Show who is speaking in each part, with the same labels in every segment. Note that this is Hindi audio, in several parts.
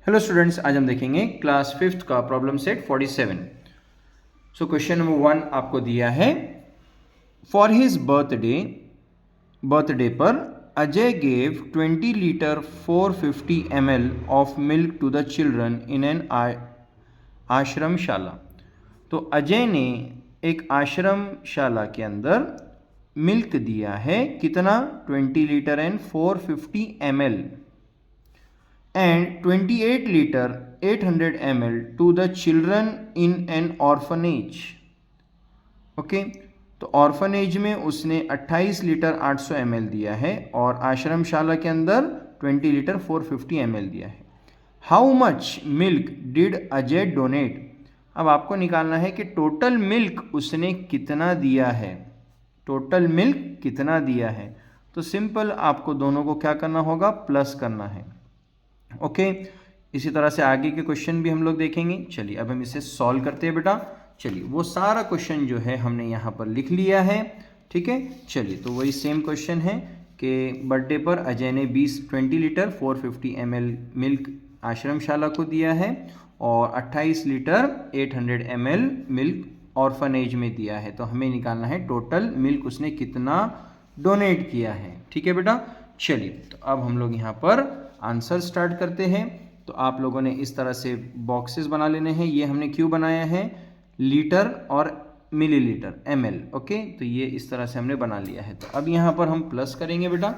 Speaker 1: हेलो स्टूडेंट्स, आज हम देखेंगे क्लास 5th का problem set 47। So question number 1 आपको दिया है, फॉर हिज बर्थडे पर Ajay gave 20 litre 450 ml of milk to the children in an आश्रमशाला। तो अजय ने एक आश्रमशाला के अंदर मिल्क दिया है, कितना? 20 litre and 450 ml and 28 liter 800 ml to the children in an orphanage। Okay, तो ऑर्फनेज में उसने 28 लीटर 800 ml दिया है और आश्रमशाला के अंदर 20 लीटर 450 ml दिया है। How much milk did Ajay donate? अब आपको निकालना है कि टोटल मिल्क उसने कितना दिया है, टोटल मिल्क कितना दिया है। तो सिंपल आपको दोनों को क्या करना होगा, प्लस करना है। ओके, इसी तरह से आगे के क्वेश्चन भी हम लोग देखेंगे। चलिए अब हम इसे सॉल्व करते हैं बेटा। चलिए वो सारा क्वेश्चन जो है हमने यहाँ पर लिख लिया है, ठीक है। चलिए तो वही सेम क्वेश्चन है कि बर्थडे पर अजय ने 20 लीटर 450 ml मिल्क आश्रमशाला को दिया है और 28 लीटर 800 ml मिल्क ऑर्फनेज में दिया है। तो हमें निकालना है टोटल मिल्क उसने कितना डोनेट किया है, ठीक है बेटा। चलिए तो अब हम लोग यहाँ पर आंसर स्टार्ट करते हैं। तो आप लोगों ने इस तरह से बॉक्सेस बना लेने हैं। ये हमने क्यों बनाया है, लीटर और मिलीलीटर ml। ओके, तो ये इस तरह से हमने बना लिया है। तो अब यहाँ पर हम प्लस करेंगे बेटा।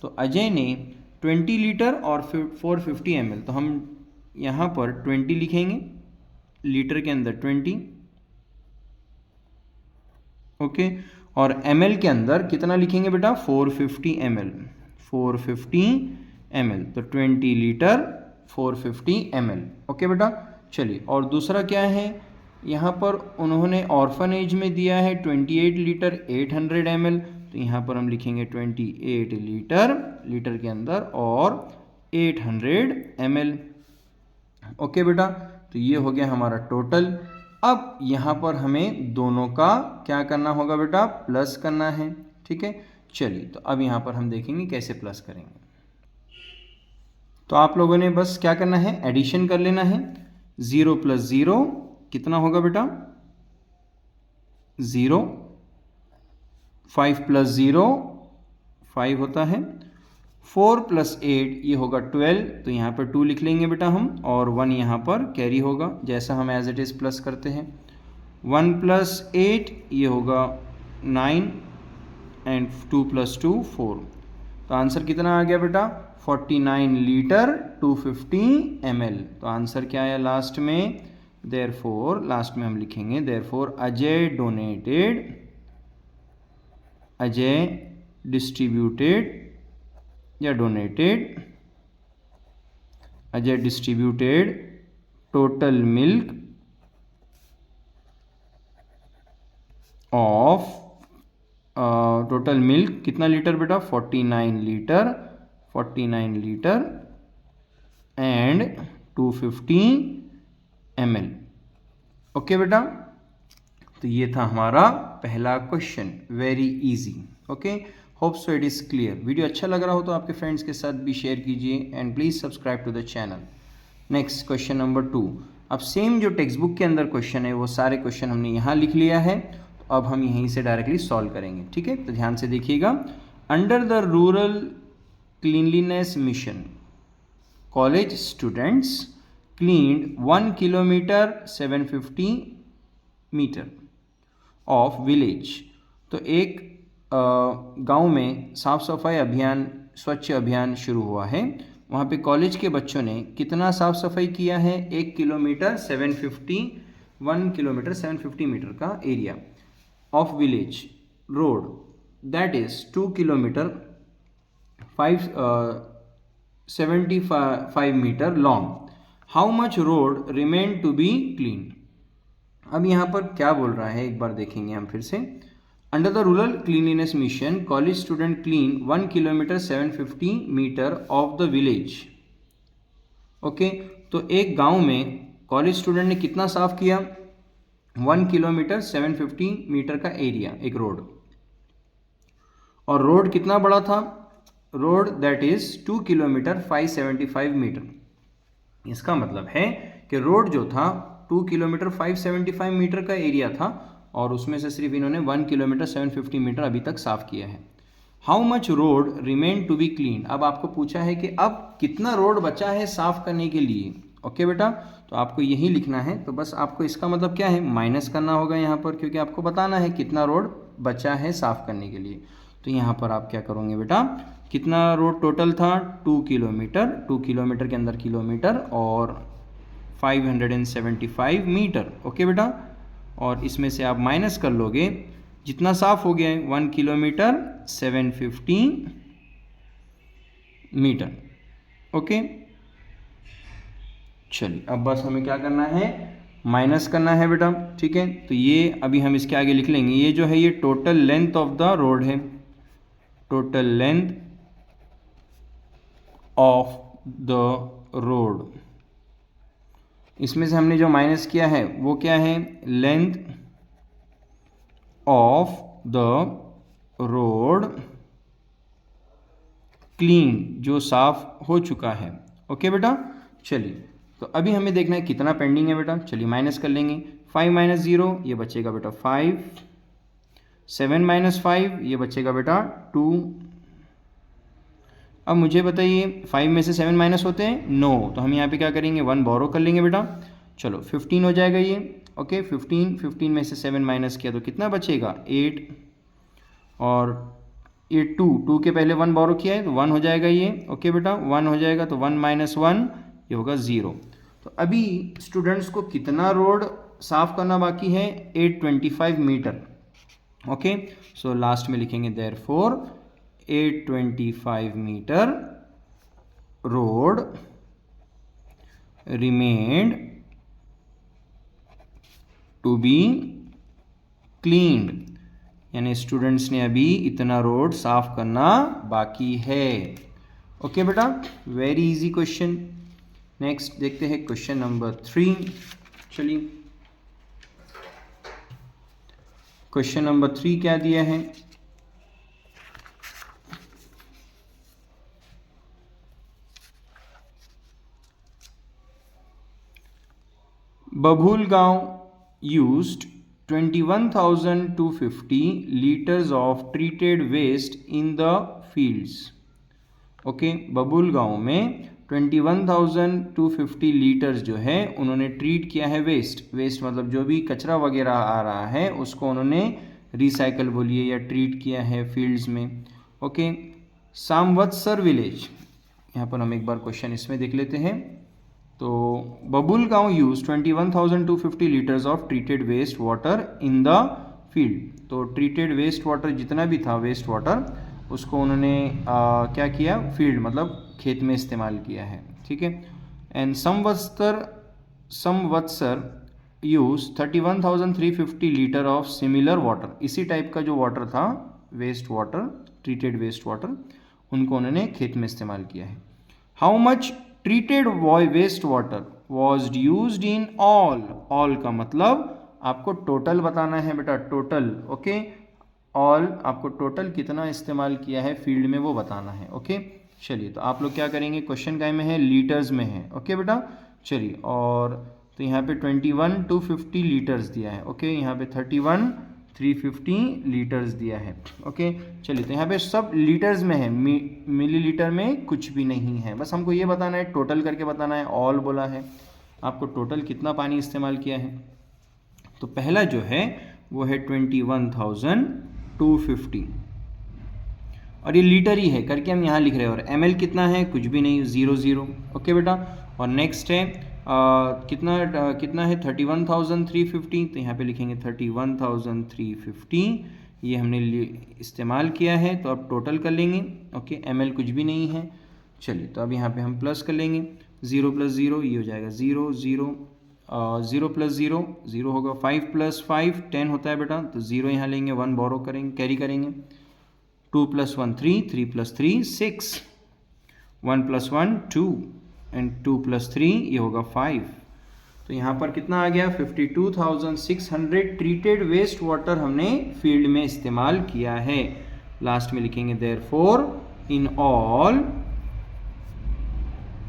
Speaker 1: तो अजय ने 20 लीटर और 450 ml, तो हम यहाँ पर 20 लिखेंगे, लीटर के अंदर 20, ओके, और ml के अंदर कितना लिखेंगे बेटा, 450 ml, 450 ml। तो 20 लीटर 450 ml। ओके बेटा। चलिए और दूसरा क्या है, यहाँ पर उन्होंने ऑर्फनेज में दिया है 28 लीटर 800 ml। तो यहाँ पर हम लिखेंगे 28 लीटर, लीटर के अंदर और 800 ml। ओके बेटा, तो ये हो गया हमारा टोटल। अब यहाँ पर हमें दोनों का क्या करना होगा बेटा, प्लस करना है, ठीक है। चलिए तो अब यहाँ पर हम देखेंगे कैसे प्लस करेंगे। तो आप लोगों ने बस क्या करना है, एडिशन कर लेना है। 0 + 0 कितना होगा बेटा, 0। 5 + 0 5 होता है। 4 + 8 ये होगा 12, तो यहाँ पर 2 लिख लेंगे बेटा हम, और 1 यहाँ पर कैरी होगा, जैसा हम एज इट इज़ प्लस करते हैं। 1 + 8 ये होगा 9 एंड 2 + 2 4। तो आंसर कितना आ गया बेटा, 49 लीटर 250 ml। तो आंसर क्या आया लास्ट में, देयरफॉर लास्ट में हम लिखेंगे देयरफॉर अजय डिस्ट्रीब्यूटेड या donated, Ajay distributed total milk of total milk कितना लीटर बेटा, 49 लीटर एंड 250 ml। ओके बेटा, तो ये था हमारा पहला question, very easy. Okay, hope so it is clear. Video अच्छा लग रहा हो तो आपके फ्रेंड्स के साथ भी शेयर कीजिए and please subscribe to the channel. Next question number 2। अब सेम जो टेक्स्ट बुक के अंदर क्वेश्चन है वो सारे क्वेश्चन हमने यहाँ लिख लिया है। तो अब हम यहीं से डायरेक्टली सॉल्व करेंगे, ठीक है। तो ध्यान से देखिएगा। Under the rural cleanliness mission, college students cleaned 1 kilometre 750 metre of village. तो एक गांव में साफ सफाई अभियान, स्वच्छ अभियान शुरू हुआ है। वहाँ पे कॉलेज के बच्चों ने कितना साफ सफाई किया है, 1 किलोमीटर 750 मीटर का area of village road, that is 2 kilometre 575 metre long. How much road remain to be clean? अब यहाँ पर क्या बोल रहा है, एक बार देखेंगे हम फिर से। Under the rural cleanliness mission, college student clean 1 kilometre 750 metre of the village. Okay, तो एक गांव में कॉलेज स्टूडेंट ने कितना साफ किया, 1 किलोमीटर 750 मीटर का एरिया, एक रोड। और रोड कितना बड़ा था, road that is 2 kilometre 575 metre. इसका मतलब है कि रोड जो था 2 किलोमीटर 575 मीटर का एरिया था और उसमें से सिर्फ इन्होंने 1 किलोमीटर 750 मीटर अभी तक साफ किया है। How much road remain to be clean. अब आपको पूछा है कि अब कितना रोड बचा है साफ करने के लिए। ओके बेटा, तो आपको यही लिखना है। तो बस आपको इसका मतलब क्या है, माइनस करना होगा यहाँ पर, क्योंकि आपको बताना है कितना रोड बचा है साफ करने के लिए। तो यहाँ पर आप क्या करोगे बेटा, कितना रोड टोटल था 2 किलोमीटर, 2 किलोमीटर के अंदर किलोमीटर और 575 मीटर। ओके बेटा, और इसमें से आप माइनस कर लोगे जितना साफ हो गया है 1 किलोमीटर 750 मीटर। ओके, चलिए अब बस हमें क्या करना है, माइनस करना है बेटा। ठीक है, तो ये अभी हम इसके आगे लिख लेंगे। ये जो है ये total length of the road है, total length of the road. इसमें से हमने जो माइनस किया है वो क्या है, length of the road clean, जो साफ हो चुका है। ओके बेटा, चलिए तो अभी हमें देखना है कितना पेंडिंग है बेटा। चलिए माइनस कर लेंगे, 5 माइनस 0 ये बचेगा बेटा 5, 7 माइनस 5 ये बचेगा बेटा 2। अब मुझे बताइए 5 में से 7 माइनस होते हैं, नो, तो हम यहाँ पे क्या करेंगे, 1 बोरो कर लेंगे बेटा। चलो 15 हो जाएगा ये। ओके, 15 में से 7 माइनस किया तो कितना बचेगा 8, और ये 2 के पहले 1 बोरो किया है तो 1 हो जाएगा ये। ओके बेटा, 1 हो जाएगा तो 1 माइनस 1 ये होगा 0। तो अभी स्टूडेंट्स को कितना रोड साफ करना बाकी है, 825 मीटर। ओके, सो लास्ट में लिखेंगे therefore 825 metre road remained to be cleaned, यानी स्टूडेंट्स ने अभी इतना रोड साफ करना बाकी है। ओके बेटा, वेरी इजी क्वेश्चन। नेक्स्ट देखते हैं क्वेश्चन नंबर 3। चलिए क्वेश्चन नंबर 3 क्या दिया है, Babulgaon used 21,250 liters of treated waste in the fields। Okay, Babulgaon में 21,250 लीटर्स जो है उन्होंने ट्रीट किया है वेस्ट। वेस्ट मतलब जो भी कचरा वगैरह आ रहा है उसको उन्होंने रिसाइकल बोलिए या ट्रीट किया है फील्ड्स में। ओके, सामवत्सर विलेज, यहाँ पर हम एक बार क्वेश्चन इसमें देख लेते हैं। तो Babulgaon use 21,250 litres of treated waste water in the field. तो ट्रीटेड वेस्ट वाटर जितना भी था वेस्ट वाटर उसको उन्होंने क्या किया, फील्ड मतलब खेत में इस्तेमाल किया है। ठीक है, and Samvatsar use 31,350 litre of similar water. इसी टाइप का जो वाटर था waste water, treated waste water, उनको उन्होंने खेत में इस्तेमाल किया है। How much treated waste water was used in all. All का मतलब आपको टोटल बताना है बेटा, टोटल। ओके, ऑल आपको टोटल कितना इस्तेमाल किया है फील्ड में वो बताना है। ओके, चलिए तो आप लोग क्या करेंगे, क्वेश्चन काय में है, लीटर्स में है। ओके बेटा, चलिए, और तो यहाँ पे 21,250 लीटर्स दिया है। ओके, यहाँ पे 31,350 लीटर्स दिया है। ओके, चलिए तो यहाँ पे सब लीटर्स में है, मिलीलीटर में कुछ भी नहीं है। बस हमको ये बताना है, टोटल करके बताना है। ऑल बोला है, आपको टोटल कितना पानी इस्तेमाल किया है। तो पहला जो है वो है 21,250, और ये लीटर ही है करके हम यहाँ लिख रहे हैं, और ml कितना है, कुछ भी नहीं, 0 ओके बेटा, और नेक्स्ट है कितना है 31,350, तो यहाँ पे लिखेंगे 31,350, ये हमने इस्तेमाल किया है। तो अब टोटल कर लेंगे। ओके, ml कुछ भी नहीं है। चलिए तो अब यहाँ पे हम प्लस कर लेंगे, 0 + 0 ये हो जाएगा 0 0 0 + 0 0 होगा, 5 + 5 10 होता है बेटा, तो 0 यहाँ लेंगे, 1 बोरो करेंगे, कैरी करेंगे, 2 + 1 3 3 + 3 6 1 + 1 2 एंड 2 + 3 ये होगा 5। तो यहाँ पर कितना आ गया, 52,600 ट्रीटेड वेस्ट वाटर हमने फील्ड में इस्तेमाल किया है। लास्ट में लिखेंगे therefore in all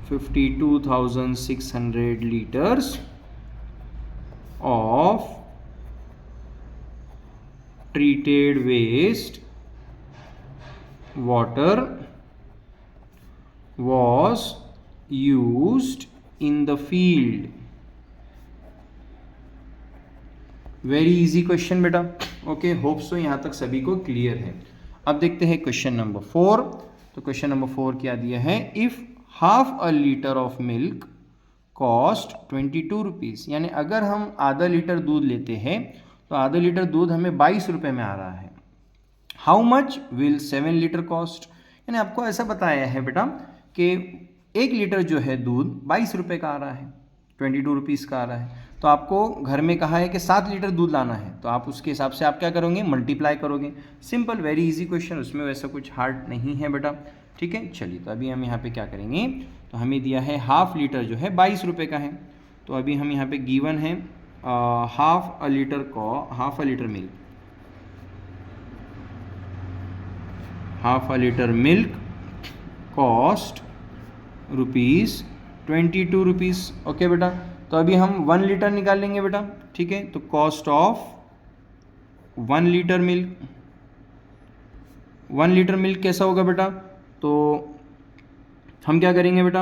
Speaker 1: 52,600 liters of treated waste water was used in the field. Very easy question बेटा. ओके, होप सो यहाँ तक सभी को क्लियर है. अब देखते हैं क्वेश्चन नंबर 4. तो क्वेश्चन नंबर 4 क्या दिया है? If half a litre of milk cost 22 rupees, यानी अगर हम आधा लीटर दूध लेते हैं तो आधा लीटर दूध हमें 22 रुपये में आ रहा है. How much will 7 litre cost, यानी आपको ऐसा बताया है बेटा कि 1 लीटर जो है दूध 22 रुपये का आ रहा है, 22 रुपीज़ का आ रहा है. तो आपको घर में कहा है कि 7 लीटर दूध लाना है, तो आप उसके हिसाब से आप क्या करोगे? मल्टीप्लाई करोगे. सिंपल, वेरी इजी क्वेश्चन, उसमें वैसा कुछ हार्ड नहीं है बेटा. ठीक है, चलिए. तो अभी हम यहाँ पे क्या करेंगे? तो हमें दिया है हाफ लीटर जो है 22 रुपये का है. तो अभी हम यहाँ पे गिवन है half a litre milk, half a litre milk cost ₹22 rupees. Okay बेटा. तो अभी हम 1 लीटर निकाल लेंगे बेटा. ठीक है, तो cost of 1 litre milk, 1 litre milk कैसा होगा बेटा? तो हम क्या करेंगे बेटा?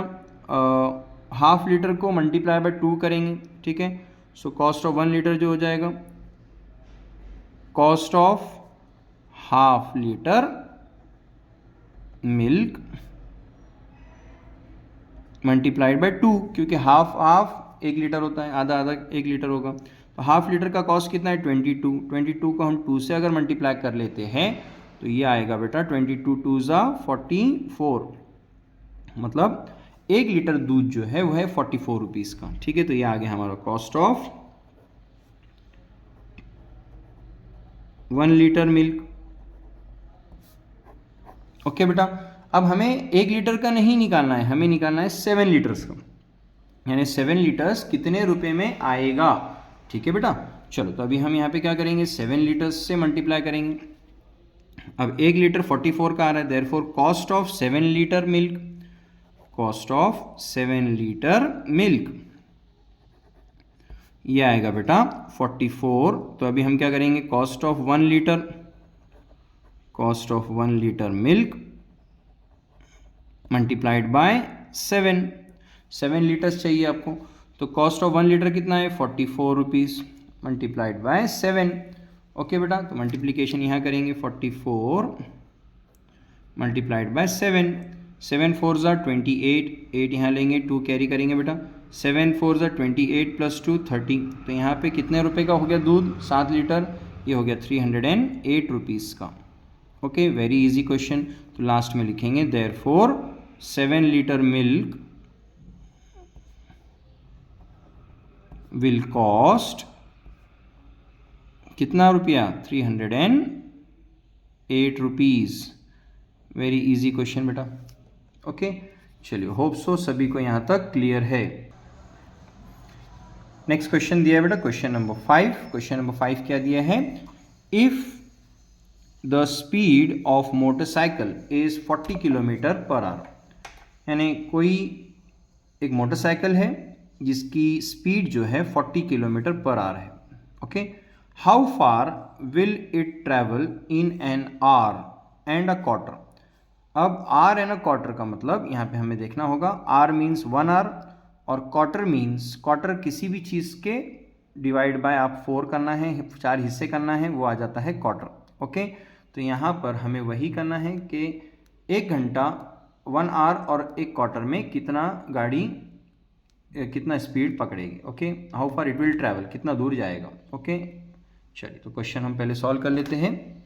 Speaker 1: हाफ लीटर को मल्टीप्लाई बाय 2 करेंगे. ठीक है, सो कॉस्ट ऑफ 1 लीटर जो हो जाएगा, cost of half litre milk multiplied by 2, क्योंकि हाफ 1 लीटर होता है, आधा 1 लीटर होगा. तो हाफ लीटर का कॉस्ट कितना है? 22 को हम 2 से अगर मल्टीप्लाई कर लेते हैं तो ये आएगा बेटा 22 2 ज़ा 44, मतलब 1 लीटर दूध जो है वो है 44 रुपीज़ का. ठीक है, तो ये आ गया हमारा cost of 1 litre milk. Okay बेटा. अब हमें 1 लीटर का नहीं निकालना है, हमें निकालना है 7 लीटर्स का, यानी 7 लीटर्स कितने रुपए में आएगा. ठीक है बेटा. चलो, तो अभी हम यहाँ पे क्या करेंगे? 7 लीटर्स से मल्टीप्लाई करेंगे. अब 1 लीटर 44 का आ रहा है, therefore cost of 7 litre milk, cost of 7 litre milk ये आएगा बेटा 44. तो अभी हम क्या करेंगे? Cost of 1 litre, cost of 1 litre milk multiplied by 7 litres चाहिए आपको. तो कॉस्ट ऑफ 1 लीटर कितना है? 44 रुपीज़ मल्टीप्लाइड बाय 7. ओके बेटा. तो मल्टीप्लिकेशन यहाँ करेंगे, 44 मल्टीप्लाइड बाय 7 4 ज़ा 28, 8 यहाँ लेंगे, 2 कैरी करेंगे बेटा. 7 4 ज़ा 28 प्लस 2 30. तो यहाँ पे कितने रुपए का हो गया दूध? 7 लीटर, ये हो गया 308 रुपीज़ का. Okay, very easy question. तो लास्ट में लिखेंगे therefore 7 litre milk will cost कितना रुपया? 308 रुपीज़. वेरी इजी क्वेश्चन बेटा. ओके, चलिए, होप सो सभी को यहाँ तक क्लियर है. नेक्स्ट क्वेश्चन दिया है बेटा, क्वेश्चन नंबर 5. क्वेश्चन नंबर 5 क्या दिया है? If the speed of motorcycle is 40 kilometre per our, यानी कोई एक मोटरसाइकिल है जिसकी स्पीड जो है 40 किलोमीटर पर आवर है. Okay, how far will it travel in an hour and a quarter. अब आर एंड अ क्वार्टर का मतलब यहाँ पे हमें देखना होगा. आर मीन्स 1 आवर और क्वार्टर मीन्स, क्वार्टर किसी भी चीज़ के डिवाइड बाय आप 4 करना है, 4 हिस्से करना है, वो आ जाता है क्वार्टर. ओके, तो यहाँ पर हमें वही करना है कि 1 घंटा 1 आवर और 1 क्वार्टर में कितना गाड़ी कितना स्पीड पकड़ेगी. Okay, how far it will travel, कितना दूर जाएगा. ओके, चलिए, तो क्वेश्चन हम पहले सॉल्व कर लेते हैं.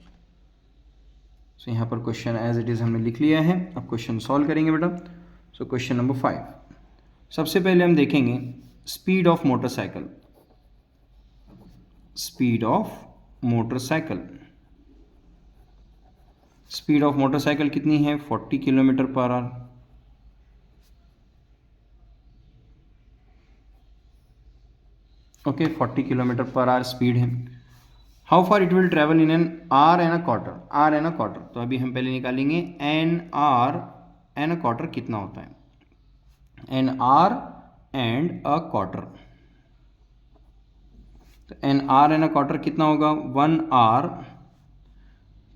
Speaker 1: सो यहाँ पर क्वेश्चन एज इट इज़ हमने लिख लिया है. अब क्वेश्चन सॉल्व करेंगे बेटा. सो क्वेश्चन नंबर 5, सबसे पहले हम देखेंगे speed of motorcycle. Speed of motorcycle, speed of motorcycle कितनी है? 40 kilometre per hour. Okay, 40 kilometre per hour speed है. How far it will travel in an hour and a quarter. Hour and a quarter, तो अभी हम पहले निकालेंगे an hour and a quarter कितना होता है. An hour and a quarter. तो an hour and a quarter कितना होगा, 1 आर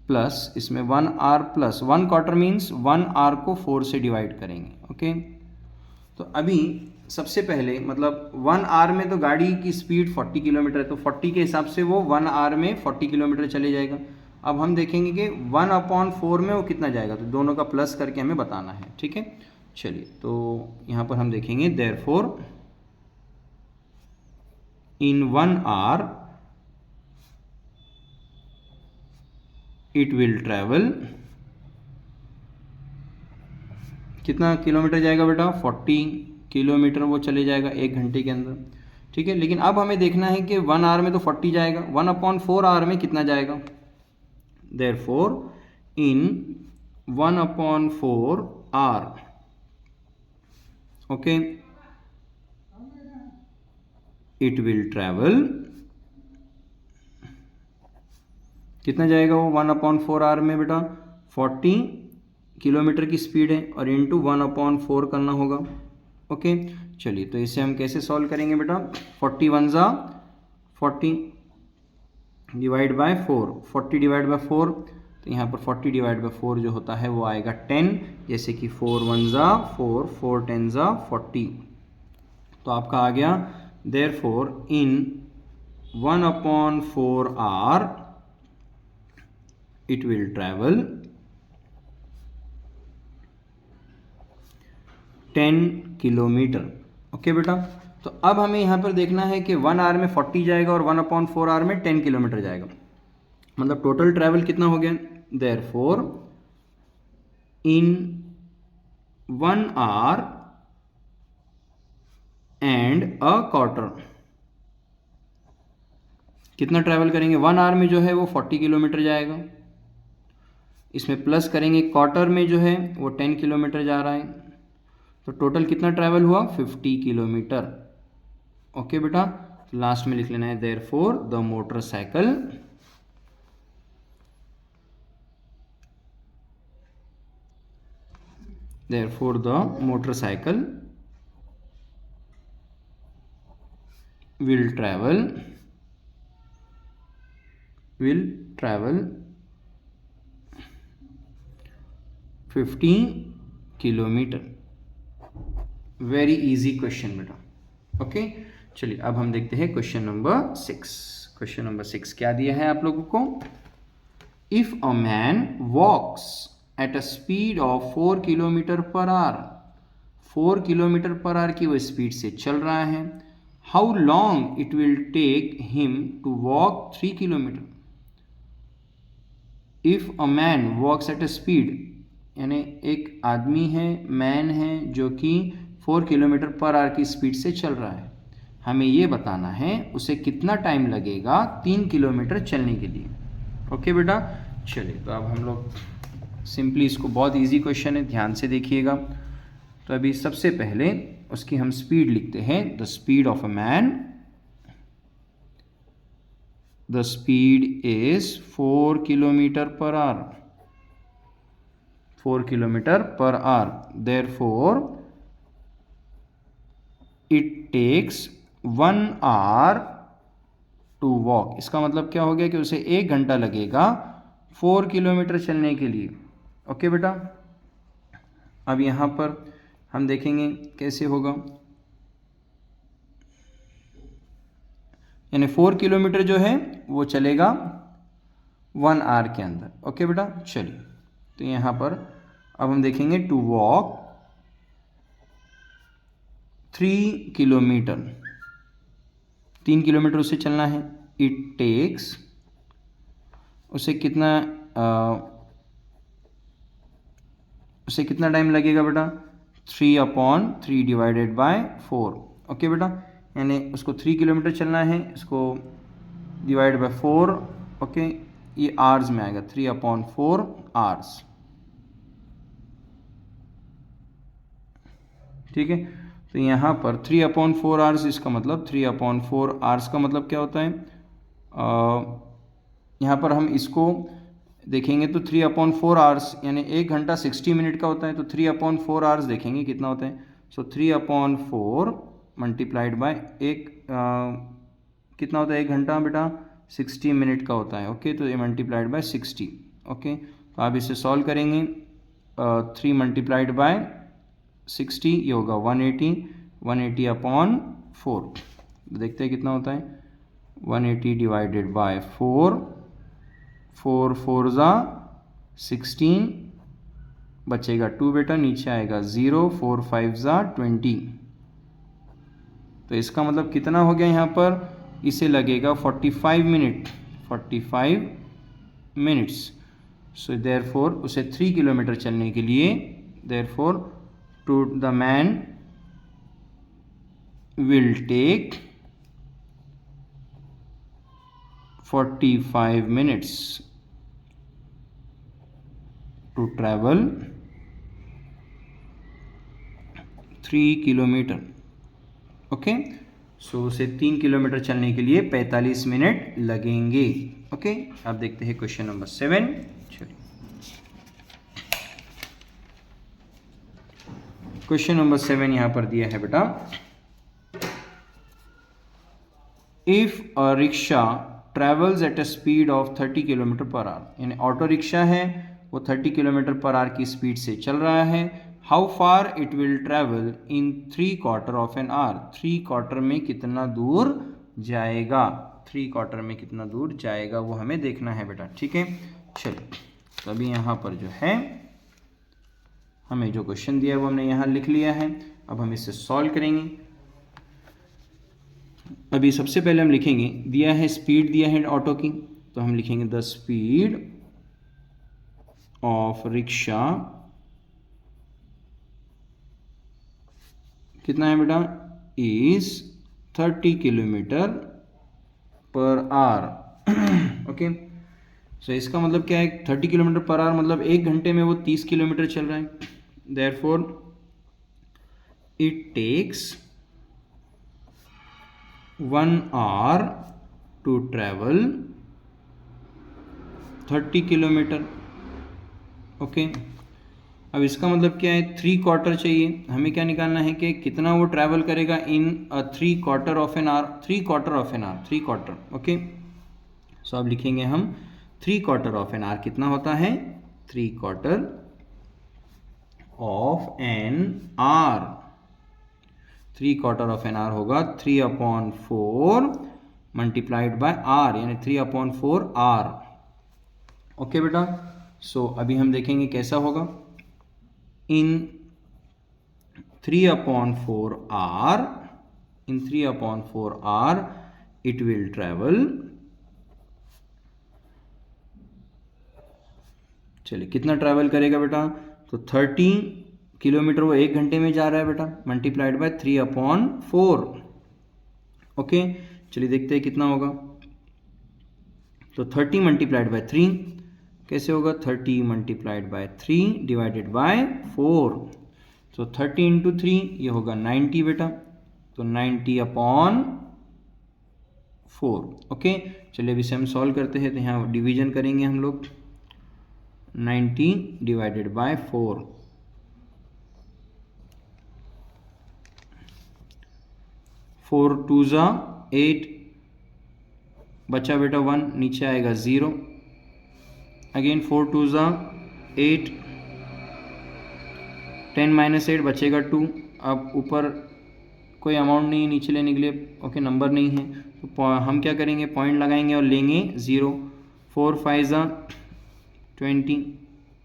Speaker 1: प्लस, इसमें 1 hour plus 1 quarter means 1 hour को 4 से डिवाइड करेंगे। ओके, तो अभी सबसे पहले मतलब 1 आर में तो गाड़ी की स्पीड 40 किलोमीटर है, तो 40 के हिसाब से वो 1 आर में 40 किलोमीटर चले जाएगा। अब हम देखेंगे कि 1/4 में वो कितना जाएगा, तो दोनों का प्लस करके हमें बताना है। ठीक है, चलिए, तो यहाँ पर हम देखेंगे therefore in 1 hour it will travel, कितना किलोमीटर जाएगा बेटा, 40 किलोमीटर वो चले जाएगा 1 घंटे के अंदर। ठीक है, लेकिन अब हमें देखना है कि 1 आवर में तो 40 जाएगा, 1/4 आवर में कितना जाएगा। Therefore in 1/4 hour, okay, it will travel, कितना जाएगा वो 1/4 आवर में बेटा, 40 किलोमीटर की स्पीड है और इंटू 1/4 करना होगा। ओके, चलिए, तो इसे हम कैसे सॉल्व करेंगे बेटा, 40 1 ज़ा 40 डिवाइड बाय 4, 40 डिवाइड बाय 4, तो यहाँ पर 40 डिवाइड बाय 4 जो होता है वो आएगा 10, जैसे कि 4 1 ज़ा 4, 4 10 ज़ा 40, तो आपका आ गया therefore in 1/4 hour it will travel 10 kilometre. Okay बेटा, तो अब हमें यहाँ पर देखना है कि 1 आवर में 40 जाएगा और 1/4 आवर में 10 किलोमीटर जाएगा, मतलब टोटल ट्रैवल कितना हो गया। Therefore in 1 our and a quarter, कितना ट्रैवल करेंगे, 1 आवर में जो है वो 40 किलोमीटर जाएगा, इसमें प्लस करेंगे क्वार्टर में जो है वो 10 किलोमीटर जा रहा है, तो टोटल कितना ट्रैवल हुआ, 50 किलोमीटर। ओके बेटा, लास्ट में लिख लेना है therefore the motorcycle will travel 50 kilometre. Very easy question बेटा। ओके, चलिए अब हम देखते हैं क्वेश्चन नंबर 6। क्वेश्चन नंबर 6 क्या दिया है आप लोगों को, if a man walks at a speed of 4 kilometre per hour, 4 kilometre per hour की वो स्पीड से चल रहा है, how long it will take him to walk 3 kilometre. If a man walks at a speed, यानी एक आदमी है, मैन है, जो कि 4 किलोमीटर पर आवर की स्पीड से चल रहा है, हमें ये बताना है उसे कितना टाइम लगेगा 3 किलोमीटर चलने के लिए। ओके बेटा, चलिए, तो अब हम लोग सिंपली इसको, बहुत इजी क्वेश्चन है, ध्यान से देखिएगा। तो अभी सबसे पहले उसकी हम स्पीड लिखते हैं, the speed of a man, the speed is 4 kilometre per hour, 4 kilometre per hour, therefore it takes 1 hour to walk. इसका मतलब क्या हो गया कि उसे 1 घंटा लगेगा 4 किलोमीटर चलने के लिए। ओके बेटा, अब यहाँ पर हम देखेंगे कैसे होगा, यानी 4 किलोमीटर जो है वो चलेगा 1 आवर के अंदर। ओके बेटा, चलिए, तो यहाँ पर अब हम देखेंगे टू वॉक 3 किलोमीटर, 3 किलोमीटर उसे चलना है, इट टेक्स, उसे कितना टाइम लगेगा बेटा, 3/3 डिवाइडेड बाय 4। ओके बेटा, यानी उसको 3 किलोमीटर चलना है, इसको डिवाइड बाय 4। ओके, ये आवर्स में आएगा, 3/4 आवर्स। ठीक है, तो यहाँ पर 3/4 आवर्स, इसका मतलब 3/4 आवर्स का मतलब क्या होता है, यहाँ पर हम इसको देखेंगे तो 3/4 आवर्स यानी 1 घंटा 60 मिनट का होता है, तो 3/4 आवर्स देखेंगे कितना होता है, सो 3/4 मल्टीप्लाइड बाय कितना होता है 1 घंटा बेटा 60 मिनट का होता है। ओके, तो ये मल्टीप्लाइड बाय 60। ओके, तो आप इसे सॉल्व करेंगे 3 मल्टीप्लाइड बाय 60 ये होगा 180/4। देखते हैं कितना होता है 180 डिवाइडेड बाय 4 4 जा 16 बचेगा 2 बेटा, नीचे आएगा 0 4 5 जा 20। तो इसका मतलब कितना हो गया यहाँ पर, इसे लगेगा 45 मिनट्स। सो देयरफॉर उसे 3 किलोमीटर चलने के लिए, therefore to the man will take 45 minutes to travel 3 kilometre. Okay, so उसे 3 किलोमीटर चलने के लिए 45 मिनट लगेंगे। ओके, अब देखते हैं क्वेश्चन नंबर 7। चलिए क्वेश्चन नंबर 7 यहां पर दिया है बेटा, if a rickshaw travels eight a speed of 30 kilometre per our, यानी ऑटो रिक्शा है वो 30 किलोमीटर पर आवर की स्पीड से चल रहा है, how far it will travel in 3/4 of an hour, 3/4 में कितना दूर जाएगा, 3/4 में कितना दूर जाएगा वो हमें देखना है बेटा। ठीक है, चलिए तो अभी यहाँ पर जो है हमें जो क्वेश्चन दिया है वो हमने यहाँ लिख लिया है। अब हम इसे सॉल्व करेंगे। अभी सबसे पहले हम लिखेंगे, दिया है स्पीड दिया है ऑटो की, तो हम लिखेंगे द स्पीड ऑफ रिक्शा कितना है बेटा, is 30 kilometre per hour. Okay, so इसका मतलब क्या है, 30 किलोमीटर पर आवर मतलब 1 घंटे में वो 30 किलोमीटर चल रहा है। Therefore it takes 1 hour to travel 30 kilometre. Okay, अब इसका मतलब क्या है, 3/4 चाहिए हमें, क्या निकालना है कि कितना वो ट्रैवल करेगा in 3/4 of an hour, 3/4 of an hour, 3/4। Okay, so अब लिखेंगे हम 3/4 ऑफ एन आवर कितना होता है, 3/4 of an hour, 3/4 of an our होगा 3/4 मल्टीप्लाइड बाय आर, यानी 3/4 आर। ओके बेटा, सो अभी हम देखेंगे कैसा होगा, in 3/4 hour, in 3/4 hour it will travel, चलिए कितना ट्रैवल करेगा बेटा, तो 30 किलोमीटर वो 1 घंटे में जा रहा है बेटा, मल्टीप्लाइड बाय 3/4। ओके, चलिए देखते हैं कितना होगा, तो 30 मल्टीप्लाइड बाय 3 कैसे होगा, 30 मल्टीप्लाइड बाय 3 डिवाइडेड बाय 4, तो 30 इंटू 3 ये होगा 90 बेटा, तो 90/4। ओके, चलिए अभी इसे हम सॉल्व करते हैं, तो यहाँ डिवीजन करेंगे हम लोग, 90 डिवाइडेड बाय 4, 4 2 जा 8, बचा बेटा 1, नीचे आएगा 0, अगेन 4 2 जा 8, 10 - 8 बचेगा 2। अब ऊपर कोई अमाउंट नहीं है नीचे लेने के लिए, ओके नंबर नहीं है, तो हम क्या करेंगे, पॉइंट लगाएंगे और लेंगे 0, 4 5 जा 20,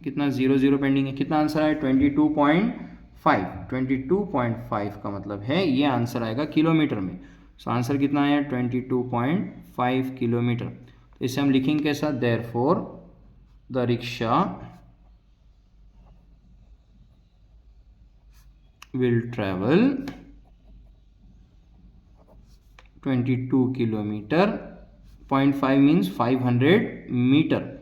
Speaker 1: कितना 0 0 पेंडिंग है, कितना आंसर आया 22.5, 22.5 का मतलब है ये आंसर आएगा किलोमीटर में। सो आंसर कितना आया 22.5 किलोमीटर। तो इसे हम लिखेंगे कैसा, therefore the rickshaw will travel 22 kilometre, 0.5 means 500 metre.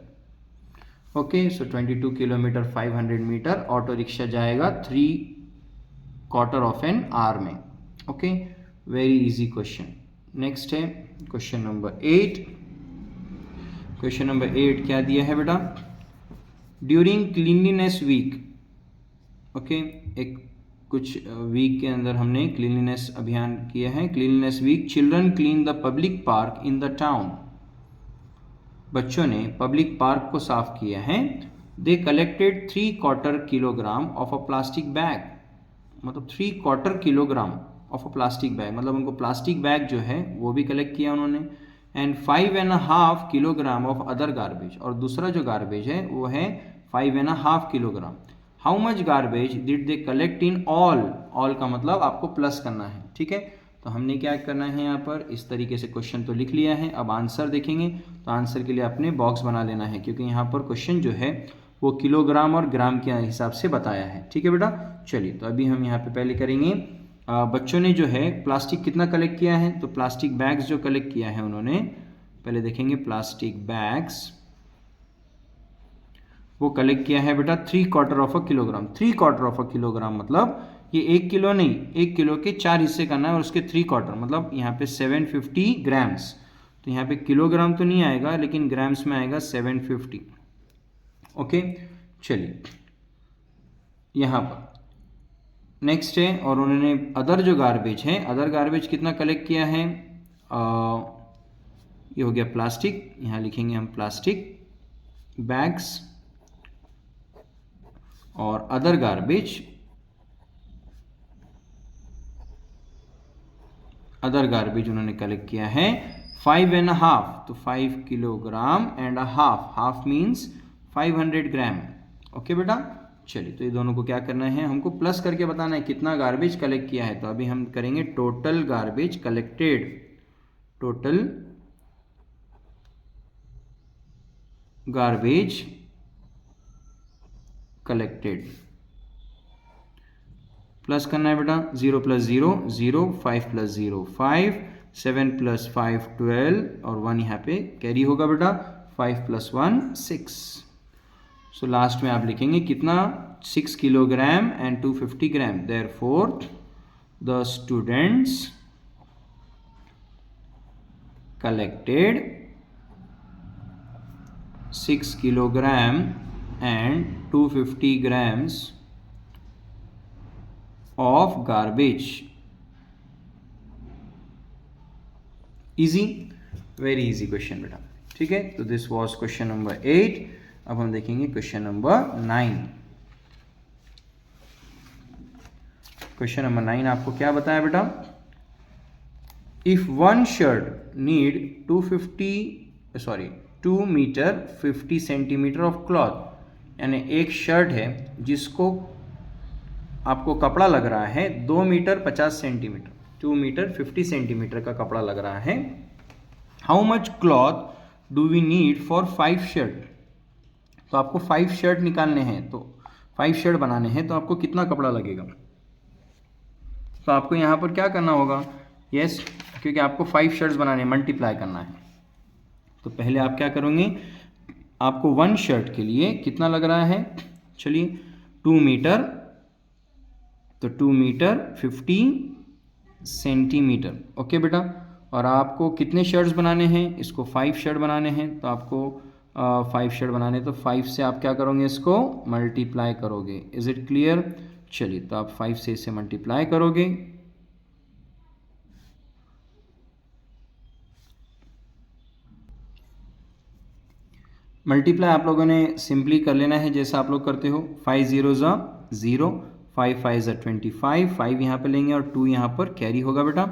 Speaker 1: Okay, so 22 kilometre 500 metre auto rickshaw जाएगा 3/4 ऑफ एन आवर में। Okay, very easy question. Next है क्वेश्चन नंबर 8। क्वेश्चन नंबर 8 क्या दिया है बेटा, ड्यूरिंग क्लीनलीनेस वीक, ओके एक कुछ वीक के अंदर हमने क्लीनलीनेस अभियान किया है। Cleanliness week, children clean the public park in the town. बच्चों ने पब्लिक पार्क को साफ किया है। They collected 3/4 kilogram of a plastic bag, मतलब 3/4 kilogram of a plastic bag, मतलब उनको प्लास्टिक बैग जो है वो भी कलेक्ट किया उन्होंने। And 5.5 kilogram of other garbage, और दूसरा जो गार्बेज है वो है 5.5 kilogram. How much garbage did they collect in all, all का मतलब आपको प्लस करना है, ठीक है। तो हमने क्या करना है यहाँ पर, इस तरीके से क्वेश्चन तो लिख लिया है। अब आंसर देखेंगे तो आंसर के लिए आपने बॉक्स बना लेना है, क्योंकि यहाँ पर क्वेश्चन जो है वो किलोग्राम और ग्राम के हिसाब से बताया है, ठीक है बेटा। चलिए, तो अभी हम यहाँ पे पहले करेंगे, बच्चों ने जो है प्लास्टिक कितना कलेक्ट किया है, तो प्लास्टिक बैग्स जो कलेक्ट किया है उन्होंने, पहले देखेंगे प्लास्टिक बैग्स वो कलेक्ट किया है बेटा 3/4 of a kilogram. 3/4 of a kilogram मतलब ये 1 किलो नहीं, 1 किलो के 4 हिस्से करना है और उसके 3/4 मतलब यहाँ पे 750 ग्राम्स। तो यहाँ पे किलोग्राम तो नहीं आएगा, लेकिन ग्राम्स में आएगा 750। ओके, चलिए यहाँ पर नेक्स्ट है, और उन्होंने अदर जो गार्बेज है, अदर गार्बेज कितना कलेक्ट किया है, ये हो गया प्लास्टिक, यहाँ लिखेंगे हम प्लास्टिक बैग्स, और अदर गार्बेज, अदर गार्बेज उन्होंने कलेक्ट किया है 5.5, तो 5 kilogram and half, half means 500 gram. Okay बेटा, चलिए, तो ये दोनों को क्या करना है, हमको प्लस करके बताना है कितना गार्बेज कलेक्ट किया है। तो अभी हम करेंगे total garbage collected, total garbage collected, plus करना है बेटा, 0 + 0 0, 5 + 0 5, 7 + 5 12, और 1 यहाँ पे कैरी होगा बेटा, 5 + 1 6। सो लास्ट में आप लिखेंगे कितना, 6 kilogram and 250 gram. Therefore the students collected 6 kilogram and 250 grams of garbage. Easy, very easy question बेटा, ठीक है। तो this was question number 8। अब हम देखेंगे question number 9। question number 9 आपको क्या बताया बेटा, if one shirt need 2 meter 50 centimeter of cloth, यानी एक शर्ट है जिसको आपको कपड़ा लग रहा है 2 मीटर 50 सेंटीमीटर, 2 मीटर 50 सेंटीमीटर का कपड़ा लग रहा है। How much cloth do we need for 5 shirt, तो आपको 5 शर्ट निकालने हैं, तो 5 शर्ट बनाने हैं, तो आपको कितना कपड़ा लगेगा। तो आपको यहाँ पर क्या करना होगा, यस, क्योंकि आपको 5 शर्ट्स बनाने, मल्टीप्लाई करना है। तो पहले आप क्या करोगे, आपको 1 शर्ट के लिए कितना लग रहा है, चलिए 2 मीटर, तो 2 मीटर 50 सेंटीमीटर। ओके बेटा, और आपको कितने शर्ट्स बनाने हैं, इसको 5 शर्ट बनाने हैं, तो आपको 5 शर्ट बनाने, तो 5 से आप क्या करोगे, इसको मल्टीप्लाई करोगे। इज इट क्लियर, चलिए, तो आप 5 से इसे मल्टीप्लाई करोगे, मल्टीप्लाई आप लोगों ने सिंपली कर लेना है जैसा आप लोग करते हो। 5 0 0, 5 5 25, 5 यहाँ पर लेंगे और 2 यहाँ पर कैरी होगा बेटा,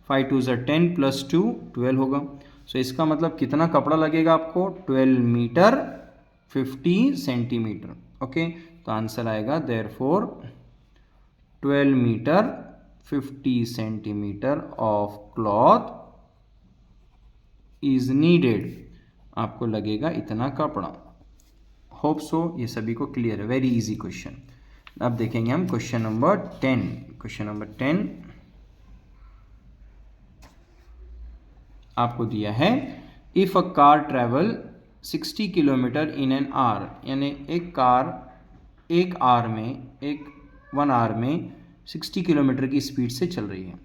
Speaker 1: 5 2 10 + 2 12 होगा। सो इसका मतलब कितना कपड़ा लगेगा आपको, 12 मीटर 50 सेंटीमीटर। ओके, तो आंसर आएगा therefore 12 metre 50 centimetre of cloth is needed, आपको लगेगा इतना कपड़ा। होप सो ये सभी को क्लियर है, वेरी इजी क्वेश्चन। अब देखेंगे हम क्वेश्चन नंबर 10। क्वेश्चन नंबर 10 आपको दिया है, if a car travel 60 kilometre in an hour, यानी एक कार 1 आवर में 60 किलोमीटर की स्पीड से चल रही है।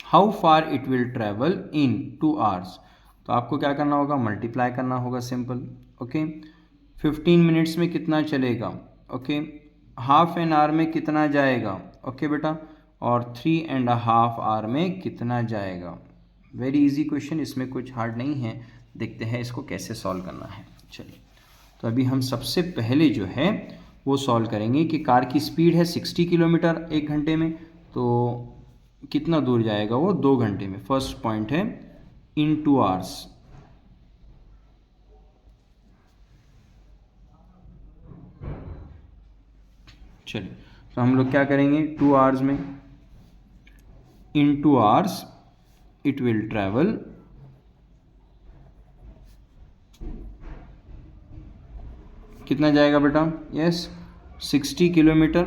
Speaker 1: How far it will travel in 2 hours, तो आपको क्या करना होगा, मल्टीप्लाई करना होगा, सिंपल। ओके, 15 मिनट्स में कितना चलेगा, ओके, हाफ एन आवर में कितना जाएगा, ओके बेटा, और 3.5 आवर में कितना जाएगा। वेरी इजी क्वेश्चन, इसमें कुछ हार्ड नहीं है। देखते हैं इसको कैसे सॉल्व करना है। चलिए, तो अभी हम सबसे पहले जो है वो सॉल्व करेंगे कि कार की स्पीड है 60 किलोमीटर 1 घंटे में, तो कितना दूर जाएगा वो 2 घंटे में। फर्स्ट पॉइंट है इन 2 आवर्स। चलिए, तो हम लोग क्या करेंगे, 2 आवर्स में इन 2 आवर्स इट विल ट्रैवल कितना जाएगा बेटा, yes 60 kilometre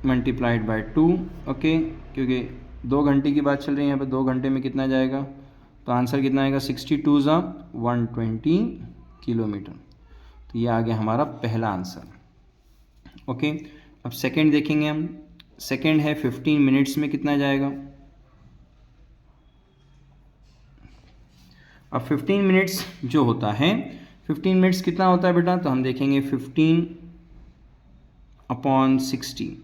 Speaker 1: multiplied by 2, okay, क्योंकि 2 घंटे की बात चल रही है यहाँ पे, 2 घंटे में कितना जाएगा, तो आंसर कितना आएगा 62 ज़ा 120 किलोमीटर। तो ये आ गया हमारा पहला आंसर, ओके। अब सेकंड देखेंगे हम। सेकंड है 15 मिनट्स में कितना जाएगा। अब 15 मिनट्स जो होता है, 15 मिनट्स कितना होता है बेटा, तो हम देखेंगे 15/60,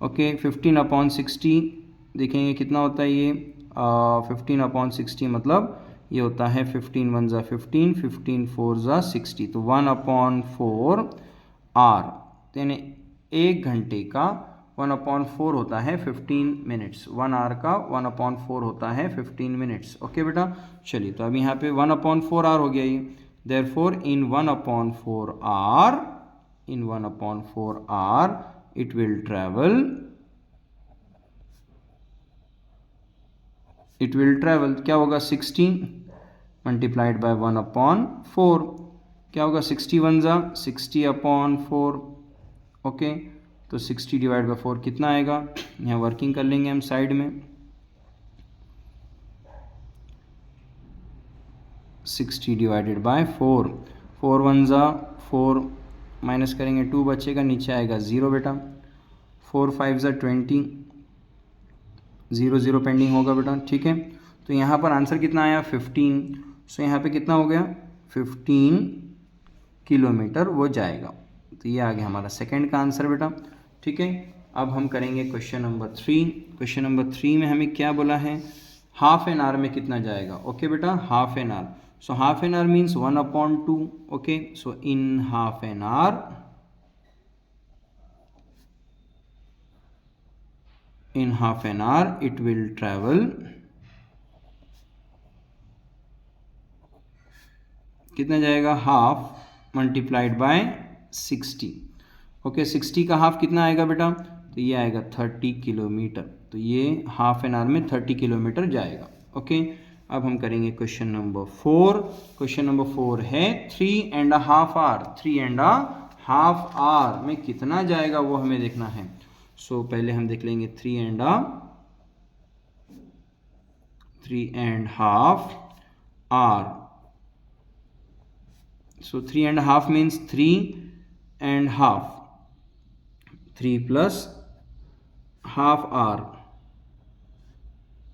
Speaker 1: ओके। 15/60 देखेंगे कितना होता है ये, 15/60 मतलब ये होता है 15 1 ज़ा 15, 15 4 ज़ा 60, तो 1/4 आर, यानी 1 घंटे का 1/4 होता है 15 मिनट्स। 1 आवर का 1/4 होता है 15 मिनट्स, ओके बेटा। चलिए, तो अभी यहाँ पे 1/4 आवर हो गया ये। Therefore in 1/4 hour it will travel क्या होगा, 60 मल्टीप्लाइड बाय 1/4, क्या होगा 61 ज़ा 60/4, ओके। तो 60 डिवाइड बाय 4 कितना आएगा, यहाँ वर्किंग कर लेंगे हम साइड में। 60 डिवाइडेड बाय 4, 4 1 ज़ा 4, माइनस करेंगे 2 बचेगा, नीचे आएगा 0 बेटा। 4 5 ज़ा 20, 0 0 पेंडिंग होगा बेटा, ठीक है। तो यहाँ पर आंसर कितना आया 15, सो यहाँ पे कितना हो गया 15 किलोमीटर वो जाएगा। तो ये आ गया हमारा सेकंड का आंसर बेटा, ठीक है। अब हम करेंगे क्वेश्चन नंबर 3। क्वेश्चन नंबर 3 में हमें क्या बोला है, हाफ एन आवर में कितना जाएगा, ओके बेटा, half an hour. So half an hour means 1/2, okay. So in half an hour it will travel कितना जाएगा, हाफ मल्टीप्लाइड बाय 60, ओके। 60 का हाफ कितना आएगा बेटा, तो ये आएगा 30 किलोमीटर। तो ये हाफ एन आवर में 30 किलोमीटर जाएगा, ओके। अब हम करेंगे क्वेश्चन नंबर 4। क्वेश्चन नंबर 4 है 3.5 आवर। 3.5 आवर में कितना जाएगा वो हमें देखना है। सो पहले हम देख लेंगे 3.5 hour. So 3.5 means 3.5, 3 plus half hour,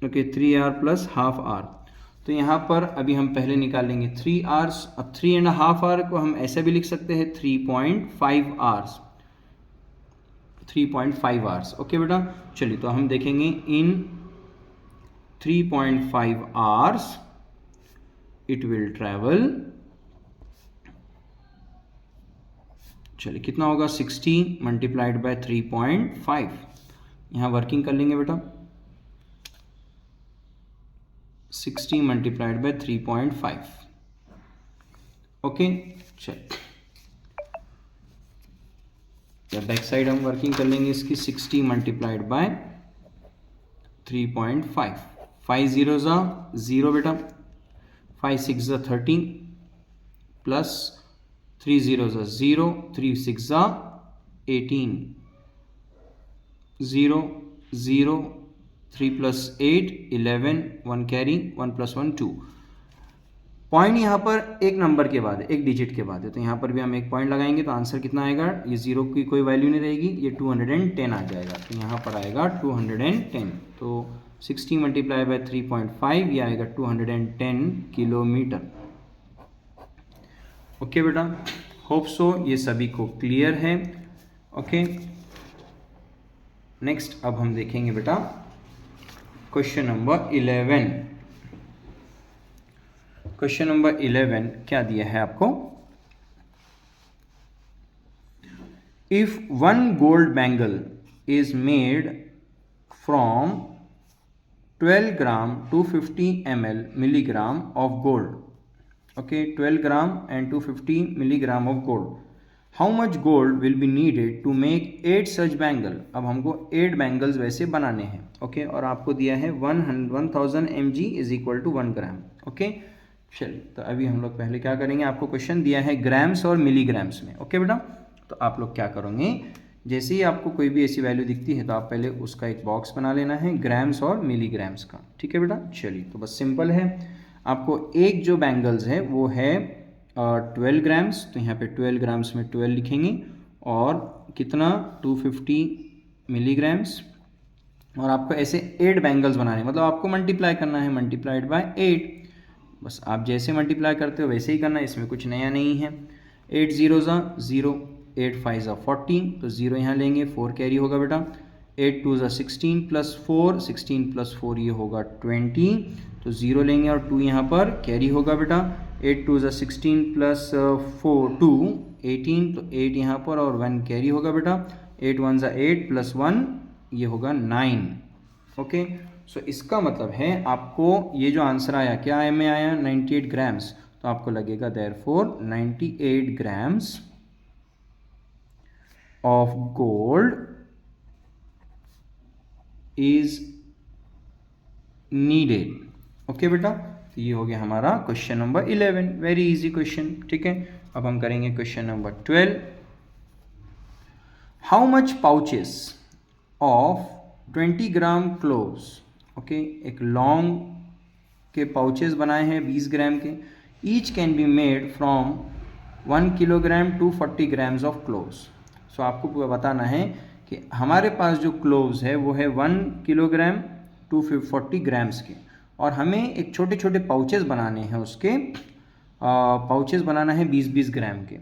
Speaker 1: okay, 3 hour plus half hour. तो यहाँ पर अभी हम पहले निकाल लेंगे 3 आवर्स। अब 3.5 आवर को हम ऐसे भी लिख सकते हैं 3.5 आवर्स, 3.5 आवर्स, ओके बेटा। चलिए, तो हम देखेंगे इन 3.5 आवर्स इट विल ट्रैवल, चलिए कितना होगा 60 मल्टीप्लाइड बाय 3.5, यहाँ वर्किंग कर लेंगे बेटा। 60 मल्टीप्लाइड बाय 3.5, ओके। चलिए, बैक साइड हम वर्किंग कर लेंगे इसकी। 60 मल्टीप्लाइड बाय 3.5, 5 0 ज़ा 0 बेटा, 5 6 ज़ा 13 प्लस 3 0 ज़ा 0, 3 6 ज़ा 18, 0 0, 3 प्लस 8 11, 1 कैरी, 1 प्लस 1 2। पॉइंट यहाँ पर एक नंबर के बाद है, एक डिजिट के बाद है, तो यहाँ पर भी हम एक पॉइंट लगाएंगे तो आंसर कितना आएगा, ये 0 की कोई वैल्यू नहीं रहेगी, ये 210 आ जाएगा। तो यहाँ पर आएगा 210। तो 60 मल्टीप्लाई बाय 3.5 ये आएगा 210 किलोमीटर, ओके बेटा। होप सो ये सभी को क्लियर है, ओके। नेक्स्ट अब हम देखेंगे बेटा क्वेश्चन नंबर 11। क्वेश्चन नंबर 11 क्या दिया है आपको? If one gold bangle is made from 12 gram 250 ml milligram of gold, okay, 12 gram and 250 milligram of gold, how much gold will be needed to make 8 such bangle? अब हमको 8 बैंगल्स वैसे बनाने हैं, ओके, और आपको दिया है 1000 mg is equal to 1 gram, okay. चलिए तो अभी हम लोग पहले क्या करेंगे, आपको क्वेश्चन दिया है ग्राम्स और मिलीग्राम्स में, ओके बेटा। तो आप लोग क्या करोगे, जैसे ही आपको कोई भी ऐसी वैल्यू दिखती है तो आप पहले उसका एक बॉक्स बना लेना है ग्राम्स और मिलीग्राम्स का, ठीक है बेटा। चलिए तो बस सिंपल है, आपको एक जो बैंगल्स है वो है 12 ग्राम्स, तो यहाँ पे 12 ग्राम्स में 12 लिखेंगे, और कितना 250 मिलीग्राम्स, और आपको ऐसे 8 बैंगल्स बनाने, मतलब आपको मल्टीप्लाई करना है, मल्टीप्लाइड बाय 8, बस आप जैसे मल्टीप्लाई करते हो वैसे ही करना है, इसमें कुछ नया नहीं है। 8 0 0, 8 5 14, तो 0 यहाँ लेंगे, 4 कैरी होगा बेटा, 8 2 16 प्लस 4, 16 प्लस 4 ये होगा 20, तो 0 लेंगे और 2 यहाँ पर कैरी होगा बेटा, 8 2 16 प्लस 4 2 18, तो 8 यहाँ पर और 1 कैरी होगा बेटा, 8 1 8 प्लस 1 ये होगा 9, ओके। सो इसका मतलब है आपको ये जो आंसर आया, क्या में आया 98 ग्राम्स, तो आपको लगेगा therefore 98 grams of gold is needed, okay बेटा। तो ये हो गया हमारा question number 11, very easy question, ठीक है। अब हम करेंगे question number 12। How much pouches of 20 gram cloves, okay, एक लॉन्ग के पाउचेस बनाए हैं 20 ग्राम के, each can be made from 1 kilogram to 40 grams of cloves. So आपको बताना है कि हमारे पास जो क्लोव्स है वो है 1 किलोग्राम टू 40 ग्राम्स के, और हमें एक छोटे छोटे पाउचेस बनाने हैं, उसके पाउचेस बनाना है 20-20 ग्राम के,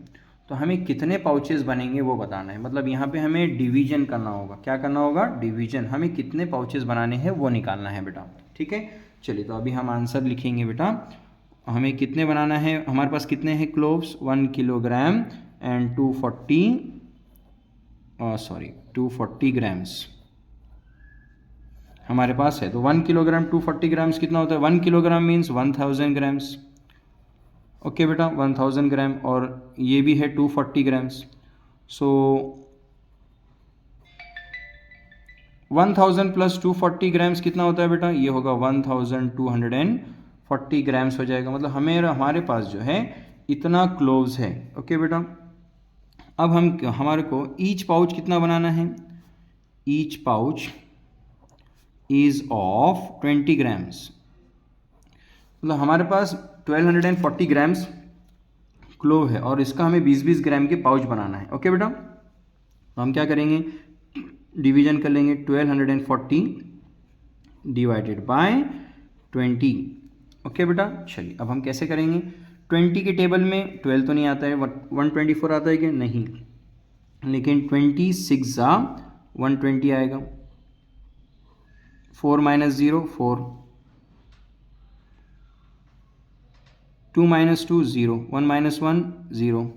Speaker 1: तो हमें कितने पाउचेस बनेंगे वो बताना है। मतलब यहाँ पे हमें डिवीजन करना होगा, क्या करना होगा, डिवीजन, हमें कितने पाउचेस बनाने हैं वो निकालना है बेटा, ठीक है। चलिए तो अभी हम आंसर लिखेंगे बेटा, हमें कितने बनाना है, हमारे पास कितने हैं क्लोव्स, 1 किलोग्राम एंड 240 ग्राम्स हमारे पास है, तो 1 किलोग्राम 240 ग्राम्स कितना होता है, 1 किलोग्राम मीन्स 1000 ग्राम्स, ओके बेटा, 1000 ग्राम, और ये भी है 240 ग्राम्स, सो 1000 प्लस 240 ग्राम्स कितना होता है बेटा, ये होगा 1240 ग्राम्स हो जाएगा। मतलब हमारे पास जो है इतना क्लोव्स है, ओके बेटा। अब हमारे को ईच पाउच कितना बनाना है, each pouch is of 20 grams, मतलब हमारे पास 1240 ग्राम्स क्लोव है और इसका हमें 20-20 ग्राम के पाउच बनाना है, ओके बेटा। तो हम क्या करेंगे, डिवीजन कर लेंगे, 1240 डिवाइडेड बाय 20, ओके बेटा। चलिए अब हम कैसे करेंगे, 20 के टेबल में 12 तो नहीं आता है, 124 आता है क्या, नहीं, लेकिन 26 120 आएगा, 4 - 0 4, 2 - 2 0, 1 - 1 0,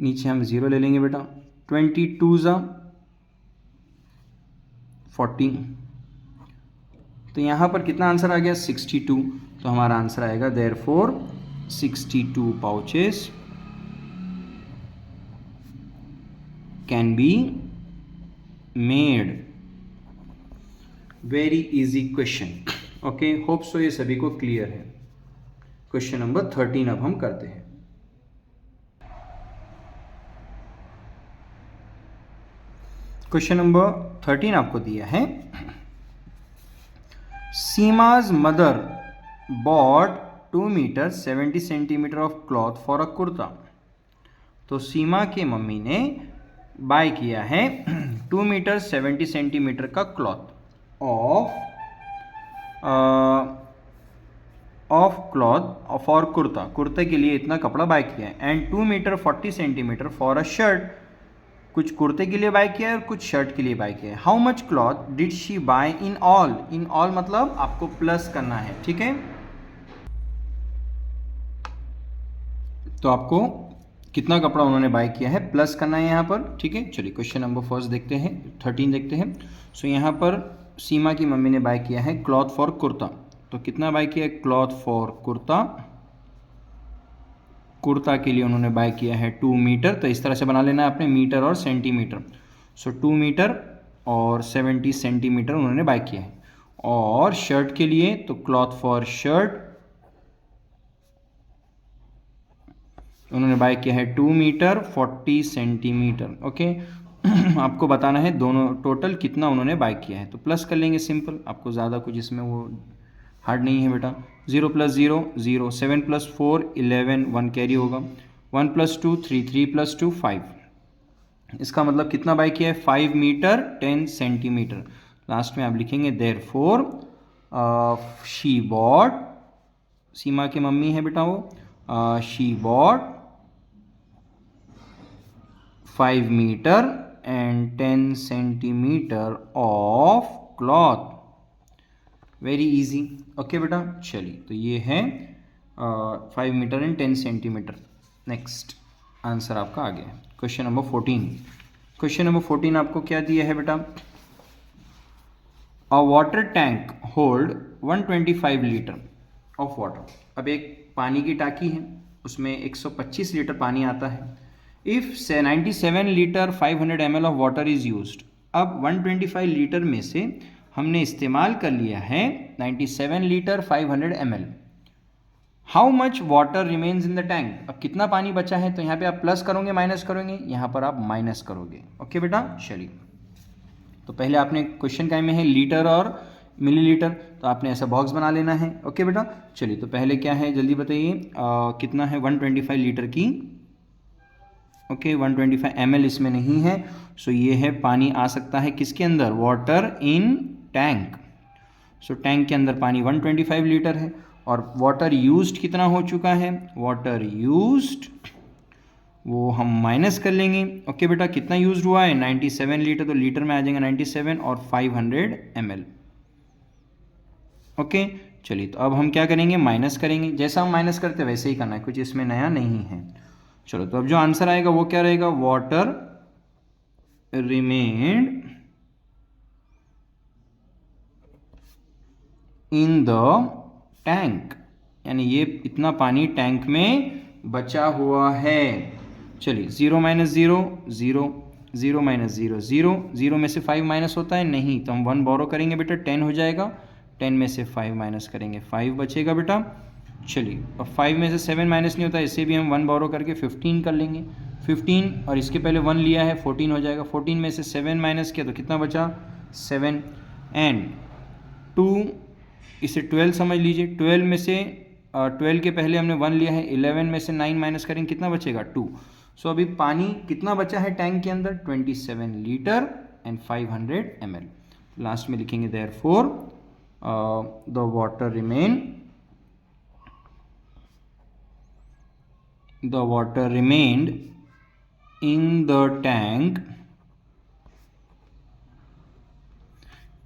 Speaker 1: नीचे हम 0 ले लेंगे बेटा, 22 40, तो यहाँ पर कितना आंसर आ गया 62, तो हमारा आंसर आएगा therefore 62 pouches can be made. Very easy question, okay, hope so ये सभी को क्लियर है। क्वेश्चन नंबर 13 अब हम करते हैं। क्वेश्चन नंबर 13 आपको दिया है, Seema's mother bought 2 metre 70 centimetre of cloth for a kurta. तो सीमा के मम्मी ने बाय किया है 2 मीटर 70 सेंटीमीटर का cloth of cloth for kurta, कुर्ते के लिए इतना कपड़ा बाय किया है, and 2 metre 40 centimetre for a shirt कुछ कुर्ते के लिए बाय किया है और कुछ शर्ट के लिए बाय किया है। How much cloth did she buy in all, in all मतलब आपको प्लस करना है, ठीक है। तो आपको कितना कपड़ा उन्होंने बाय किया है प्लस करना है यहाँ पर, ठीक है। चलिए क्वेश्चन नंबर फर्स्ट देखते हैं, 13 देखते हैं। सो यहाँ पर सीमा की मम्मी ने बाय किया है क्लॉथ फॉर कुर्ता, तो कितना बाय किया है क्लॉथ फॉर कुर्ता, कुर्ता के लिए उन्होंने बाय किया है 2 मीटर। तो इस तरह से बना लेना है आपने मीटर और सेंटीमीटर। सो 2 मीटर और 70 सेंटीमीटर उन्होंने बाय किया है। और शर्ट के लिए तो क्लॉथ फॉर शर्ट उन्होंने बाय किया है 2 मीटर 40 सेंटीमीटर, ओके। आपको बताना है दोनों टोटल कितना उन्होंने बाय किया है, तो प्लस कर लेंगे सिंपल, आपको ज़्यादा कुछ इसमें वो हार्ड नहीं है बेटा। 0 + 0 0, 7 + 4 11, 1 कैरी होगा, 1 + 2 3, 3 + 2 5। इसका मतलब कितना बाय किया है 5 मीटर 10 सेंटीमीटर। लास्ट में आप लिखेंगे देयरफॉर शी बॉट, सीमा की मम्मी है बेटा वो, she bought 5 metre and 10 centimetre of cloth. Very easy, okay बेटा। चलिए तो ये है 5 metre and 10 centimetre. Next answer आपका आ गया है क्वेश्चन नंबर 14। क्वेश्चन नंबर 14 आपको क्या दिया है बेटा, अ water tank hold 125 litre of water. अब एक पानी की टाकी है, उसमें 125 लीटर पानी आता है। If 97 litre 500 ml of water is used. अब 125 लीटर में से हमने इस्तेमाल कर लिया है 97 litre 500 ml। How much water remains in the tank. अब कितना पानी बचा है, तो यहाँ पे आप प्लस करोगे माइनस करोगे, यहाँ पर आप माइनस करोगे, ओके बेटा। चलिए तो पहले आपने क्वेश्चन काय में है लीटर और मिलीलीटर, तो आपने ऐसा बॉक्स बना लेना है, ओके बेटा। चलिए तो पहले क्या है जल्दी बताइए, कितना है 125 लीटर की, ओके 125 ml इसमें नहीं है। सो ये है पानी आ सकता है किसके अंदर, water in tank. So tank के अंदर पानी 125 लीटर है और वाटर यूज्ड कितना हो चुका है, वाटर यूज्ड वो हम माइनस कर लेंगे, ओके बेटा। कितना यूज्ड हुआ है 97 लीटर, तो लीटर में आ जाएगा 97 और 500 ml, ओके। चलिए तो अब हम क्या करेंगे, माइनस करेंगे, जैसा हम माइनस करते वैसे ही करना है, कुछ इसमें नया नहीं है। चलो तो अब जो आंसर आएगा वो क्या रहेगा, water remained in the tank, यानी ये इतना पानी टैंक में बचा हुआ है। चलिए 0 - 0 0, 0 - 0 0, 0 में से 5 माइनस होता है नहीं, तो हम 1 बोरो करेंगे बेटा, 10 हो जाएगा, 10 में से 5 माइनस करेंगे 5 बचेगा बेटा। चलिए अब 5 में से 7 माइनस नहीं होता, इससे भी हम 1 बोरो करके 15 कर लेंगे, 15 और इसके पहले 1 लिया है 14 हो जाएगा, 14 में से 7 माइनस किया तो कितना बचा 7 एंड 2, इसे 12 समझ लीजिए, 12 में से 12 के पहले हमने 1 लिया है, 11 में से 9 माइनस करेंगे कितना बचेगा 2। सो अभी पानी कितना बचा है टैंक के अंदर 27 लीटर एंड 500 ml। लास्ट में लिखेंगे therefore the water remained in the tank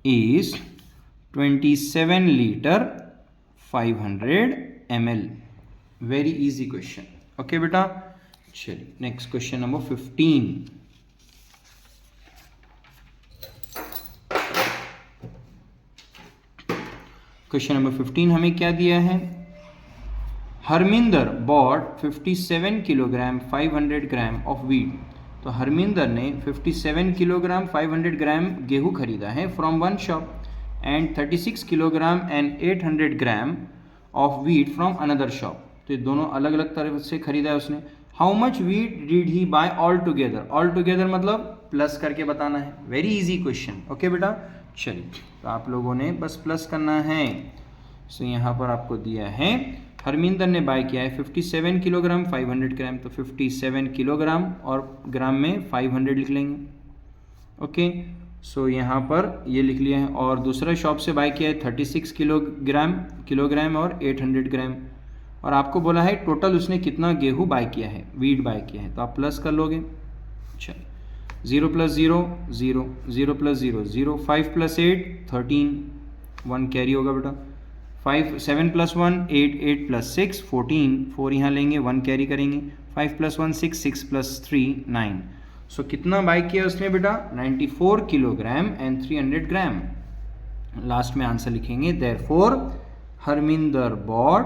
Speaker 1: is 27 liter 500 ml। Very easy question, okay बेटा। चलिए next question number 15। Question number 15 हमें क्या दिया है, Harminder bought 57 kilogram 500 gram of wheat. तो हरमिंदर ने 57 किलोग्राम 500 ग्राम गेहूं खरीदा है from one shop and 36 kilogram and 800 gram of wheat from another shop. तो ये दोनों अलग अलग तरह से खरीदा है उसने। How much wheat did he buy all together, all together मतलब प्लस करके बताना है, वेरी इजी क्वेश्चन, ओके बेटा। चलिए तो आप लोगों ने बस प्लस करना है। सो यहाँ पर आपको दिया है हरमिंदर ने बाय किया है 57 किलोग्राम 500 ग्राम, तो 57 किलोग्राम और ग्राम में 500 लिख लेंगे, ओके। सो यहाँ पर ये लिख लिया है। और दूसरा शॉप से बाय किया है 36 किलोग्राम और 800 ग्राम, और आपको बोला है टोटल उसने कितना गेहूँ बाय किया है, वीट बाय किया है, तो आप प्लस कर लोगे। चलिए 0 plus 0 0, 0 plus 0 0, 5 plus 8 13, 1 कैरी होगा बेटा, 7 plus 1 8, 8 plus 6 14, 4 यहाँ लेंगे, 1 कैरी करेंगे, 5 plus 1 6, 6 plus 3 9। सो कितना बाई किया उसने बेटा? 94 किलोग्राम एंड 300 ग्राम। लास्ट में आंसर लिखेंगे, therefore Harminder bought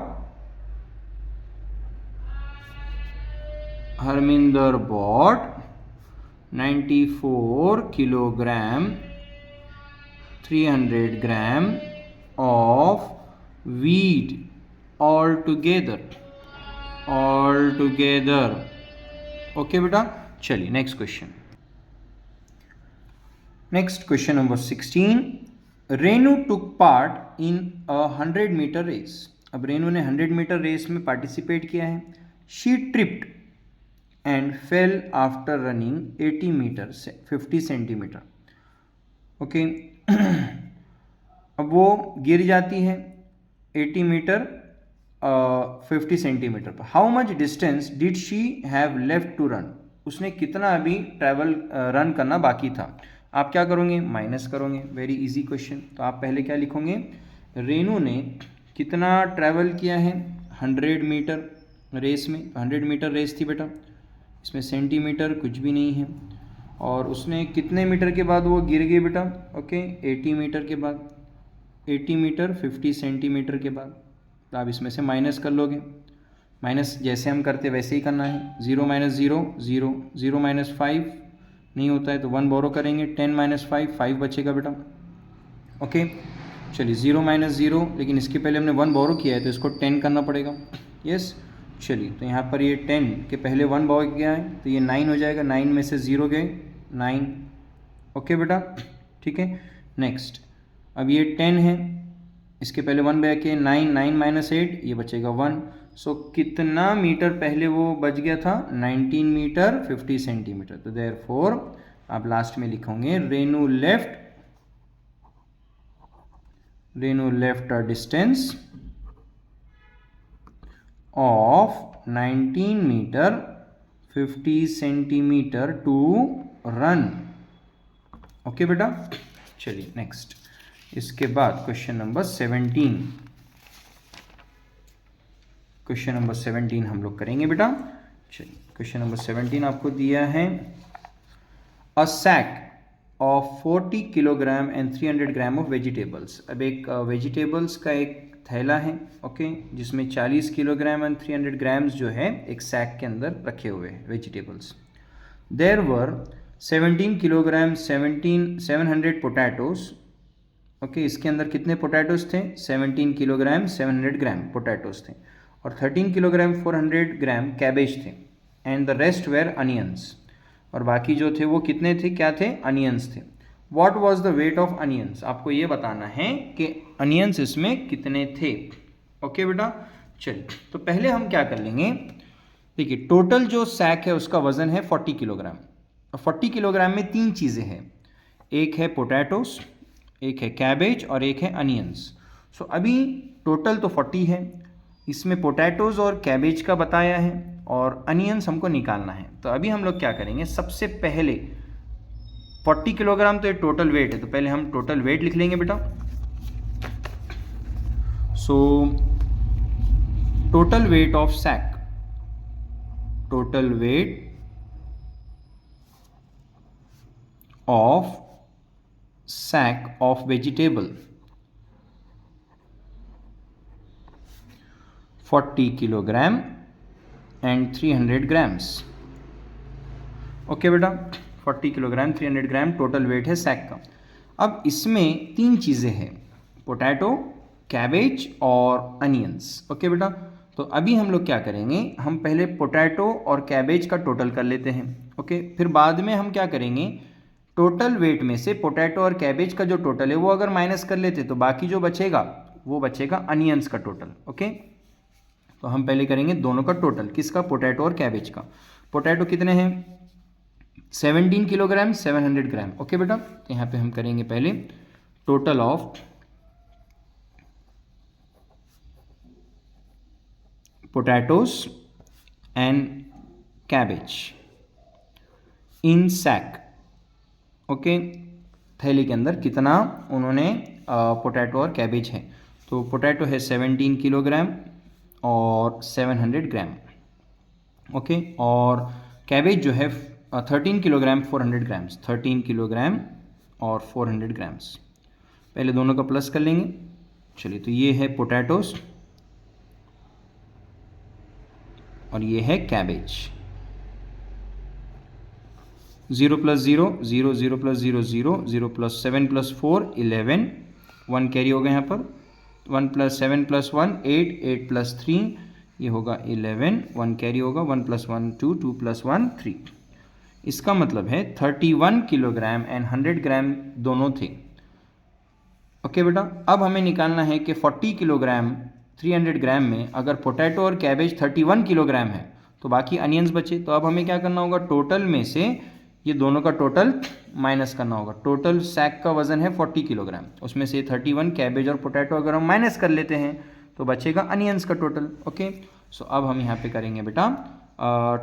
Speaker 1: 94 kilogram 300 gram of wheat all together। Okay बेटा, चलिए next question. Next question number 16। Renu took part in 100 metre race. अब रेनू ने 100 मीटर रेस में पार्टिसिपेट किया है। She tripped and fell after running 80 metre से 50 सेंटीमीटर। ओके, अब वो गिर जाती है 80 मीटर 50 सेंटीमीटर पर। How much distance did she have left to run. उसने कितना अभी ट्रैवल रन करना बाकी था। आप क्या करोगे? माइनस करोगे। Very easy question. तो आप पहले क्या लिखोगे? रेनू ने कितना ट्रैवल किया है 100 मीटर रेस में। 100 मीटर रेस थी बेटा, इसमें सेंटीमीटर कुछ भी नहीं है। और उसने कितने मीटर के बाद वो गिर गई बेटा? ओके, 80 मीटर के बाद, 80 मीटर 50 सेंटीमीटर के बाद। तो आप इसमें से माइनस कर लोगे। माइनस जैसे हम करते वैसे ही करना है। 0 माइनस 0 0, 0 माइनस 5 नहीं होता है तो 1 बोरो करेंगे। 10 माइनस 5 5 बचेगा बेटा। ओके, चलिए 0 माइनस 0, लेकिन इसके पहले हमने 1 बोरो किया है तो इसको 10 करना पड़ेगा। यस, चलिए तो यहाँ पर ये 10 के पहले 1 बोरो गया है तो ये 9 हो जाएगा। 9 में से 0 गए 9। ओके बेटा, ठीक है। नेक्स्ट, अब ये 10 है, इसके पहले 1 बैक है 9, 9 माइनस 8 ये बचेगा 1। सो कितना मीटर पहले वो बच गया था? 19 मीटर 50 सेंटीमीटर। तो देयरफॉर आप लास्ट में लिखोगे Renu left a distance of 19 metre 50 centimetre to run. Okay बेटा, चलिए नेक्स्ट। इसके बाद क्वेश्चन नंबर 17। क्वेश्चन नंबर 17 हम लोग करेंगे बेटा। चलिए, क्वेश्चन नंबर 17 आपको दिया है। A sack of 40 kilogram and 300 gram of vegetables. अब एक वेजिटेबल्स का एक थैला है, ओके, जिसमें 40 किलोग्राम एंड 300 ग्राम्स जो है एक सैक के अंदर रखे हुए हैं vegetables. There were 17 kilogram 700 potatoes. Okay, इसके अंदर कितने पोटैटोज थे? 17 किलोग्राम 700 ग्राम पोटैटोज थे। और 13 किलोग्राम 400 ग्राम कैबेज थे। And the rest were onions. और बाकी जो थे वो कितने थे? क्या थे? अनियंस थे। What was the wait of onions. आपको ये बताना है कि अनियंस इसमें कितने थे। ओके बेटा, चलिए तो पहले हम क्या कर लेंगे। देखिए, टोटल जो सैक है उसका वजन है 40 किलोग्राम। 40 किलोग्राम में 3 चीज़ें हैं। एक है पोटैटोस, एक है कैबेज और एक है अनियंस। सो अभी टोटल तो 40 है, इसमें पोटैटोज और कैबेज का बताया है और अनियंस हमको निकालना है। तो अभी हम लोग क्या करेंगे, सबसे पहले 40 किलोग्राम तो ये टोटल वेट है, तो पहले हम टोटल वेट लिख लेंगे बेटा। So total weight of sack, total weight of sack of vegetable 40 kilogram and 300 grams। Okay बेटा, 40 किलोग्राम 300 ग्राम टोटल वेट है सैक का। अब इसमें 3 चीज़ें हैं, पोटैटो, कैबेज और अनियंस। ओके बेटा, तो अभी हम लोग क्या करेंगे, हम पहले पोटैटो और कैबेज का टोटल कर लेते हैं। ओके, फिर बाद में हम क्या करेंगे, टोटल वेट में से पोटैटो और कैबेज का जो टोटल है वो अगर माइनस कर लेते तो बाकी जो बचेगा वो बचेगा अनियंस का टोटल। ओके, तो हम पहले करेंगे दोनों का टोटल। किसका? पोटैटो और कैबेज का। पोटैटो कितने हैं? 17 किलोग्राम 700 ग्राम। ओके बेटा, तो यहाँ पे हम करेंगे पहले total of potatoes and cabbage in sack. Okay, थैली के अंदर कितना उन्होंने पोटैटो और कैबेज है। तो पोटैटो है 17 किलोग्राम और 700 ग्राम। ओके, और कैबेज जो है 13 किलोग्राम 400 ग्राम्स, 13 किलोग्राम और 400 ग्राम्स। पहले दोनों का प्लस कर लेंगे। चलिए, तो ये है पोटैटोस और ये है कैबेज। 0 + 0 0, 0 + 0 0, 0 + 7 + 4 11, 1 कैरी होगा यहाँ पर, 1 + 7 + 1 8, 8 + 3 ये होगा 11, 1 कैरी होगा, 1 + 1 2, 2 + 1 3। इसका मतलब है 31 किलोग्राम एंड 100 ग्राम दोनों थे। ओके बेटा, अब हमें निकालना है कि 40 किलोग्राम 300 ग्राम में अगर पोटैटो और कैबेज 31 किलोग्राम है तो बाकी अनियंस बचे। तो अब हमें क्या करना होगा, टोटल में से ये दोनों का टोटल माइनस करना होगा। टोटल सैक का वजन है 40 किलोग्राम, उसमें से 31 कैबेज और पोटैटो अगर हम माइनस कर लेते हैं तो बचेगा अनियंस का टोटल। ओके, सो अब हम यहाँ पे करेंगे बेटा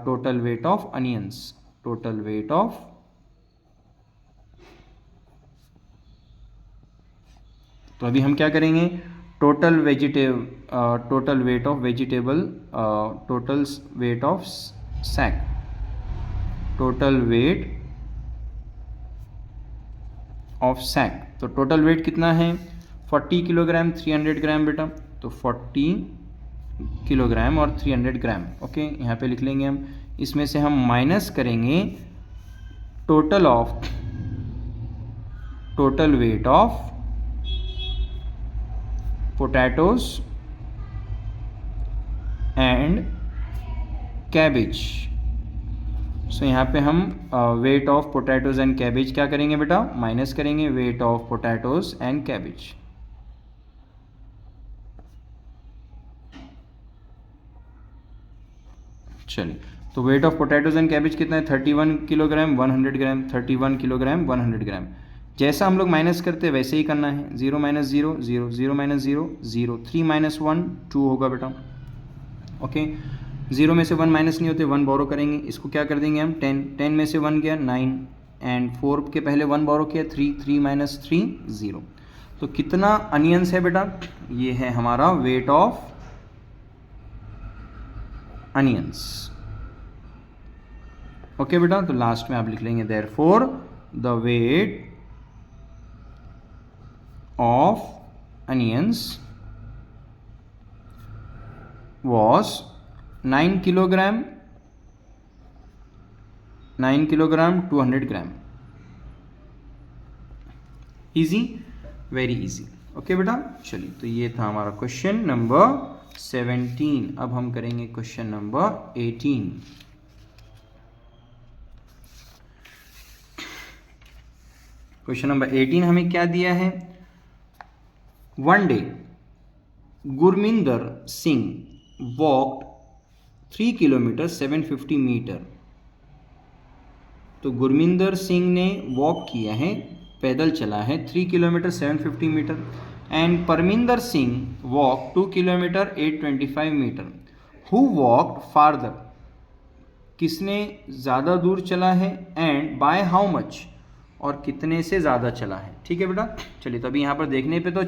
Speaker 1: total weight of onions, total weight of तो अभी हम क्या करेंगे, total weight of vegetable, total weight of sack, total weight of sack. तो टोटल वेट कितना है 40 किलोग्राम 300 ग्राम बेटा, तो 40 किलोग्राम और 300 ग्राम। ओके, यहाँ पे लिख लेंगे हम, इसमें से हम माइनस करेंगे total weight of potatoes and cabbage। सो यहाँ पे हम weight of potatoes and cabbage क्या करेंगे बेटा, माइनस करेंगे weight of potatoes and cabbage. चलिए, तो weight of potatoes and cabbage कितना है 31 किलोग्राम 100 ग्राम, 31 किलोग्राम 100 ग्राम। जैसा हम लोग माइनस करते हैं वैसे ही करना है, 0 - 0 0, 0 - 0 0, 3 - 1 2 होगा बेटा। ओके, 0 में से 1 माइनस नहीं होते, 1 बोरो करेंगे, इसको क्या कर देंगे हम 10, 10 में से 1 गया 9 एंड 4 के पहले 1 बोरो किया 3, 3 - 3 0। तो कितना अनियंस है बेटा, ये है हमारा वेट ऑफ अनियंस। ओके बेटा, तो लास्ट में आप लिख लेंगे therefore the weight of onions was 9 kilogram 200 gram. Easy, very easy. Okay बेटा, चलिए, तो ये था हमारा क्वेश्चन नंबर 17। अब हम करेंगे क्वेश्चन नंबर 18। क्वेश्चन नंबर 18 हमें क्या दिया है, one day Gurminder Singh walked 3 kilometre 750 metre. तो गुरमिंदर सिंह ने वॉक किया है, पैदल चला है 3 kilometre 750 metre. And Parminder Singh walk 2 kilometre 825 metre. Who walked farther, किसने ज़्यादा दूर चला है, एंड बाय हाउ मच, और कितने से ज़्यादा चला है। ठीक है बेटा, चलिए, तो अभी यहाँ पर देखने पे तो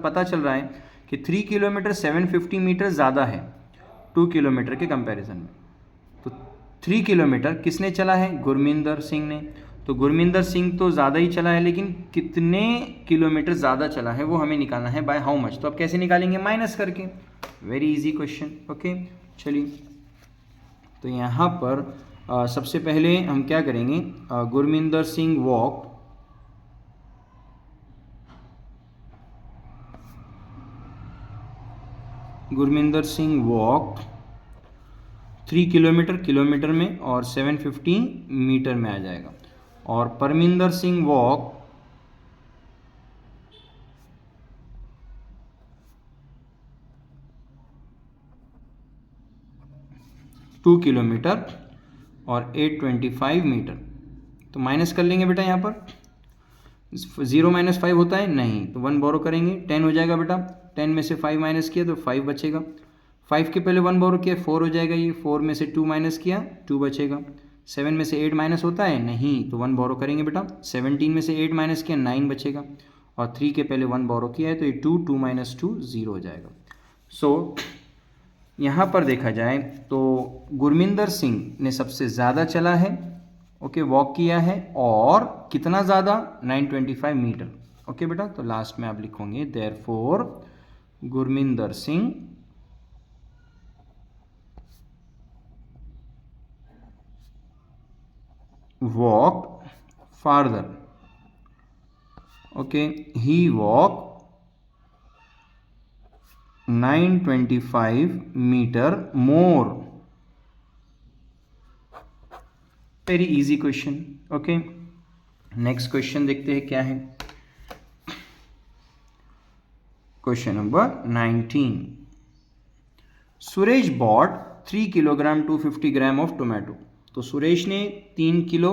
Speaker 1: पता चल रहा है कि 3 किलोमीटर 750 मीटर ज़्यादा है 2 किलोमीटर के कंपैरिजन में। तो 3 किलोमीटर किसने चला है, गुरमिंदर सिंह ने। तो गुरमिंदर सिंह तो ज़्यादा ही चला है, लेकिन कितने किलोमीटर ज़्यादा चला है वो हमें निकालना है, बाय हाउ मच। तो अब कैसे निकालेंगे, माइनस करके। Very easy question. ओके, चलिए, तो यहाँ पर सबसे पहले हम क्या करेंगे, Gurminder Singh walk 3 kilometre kilometre में और 750 मीटर में आ जाएगा। और परमिंदर सिंह वॉक 2 किलोमीटर और 825 मीटर। तो माइनस कर लेंगे बेटा, यहाँ पर 0 - 5 होता है नहीं, तो 1 बोरो करेंगे, 10 हो जाएगा बेटा। 10 में से 5 माइनस किया तो 5 बचेगा। 5 के पहले 1 बोरो किया 4 हो जाएगा, ये 4 में से 2 माइनस किया 2 बचेगा। 7 में से 8 माइनस होता है नहीं, तो 1 बोरो करेंगे बेटा। 17 में से 8 माइनस किया 9 बचेगा, और 3 के पहले 1 बोरो किया है तो ये 2 2 माइनस 2 0 हो जाएगा। सो यहाँ पर देखा जाए तो गुरमिंदर सिंह ने सबसे ज़्यादा चला है, ओके, वॉक किया है, और कितना ज़्यादा, 925 मीटर। ओके बेटा, तो लास्ट में आप लिखोगे therefore Gurminder Singh walked farther. Okay, he walked 925 meter more. Very easy question. Okay, next question देखते हैं क्या है। Question number 19। Suresh bought 3 kilogram 250 gram of tomato. तो सुरेश ने 3 किलो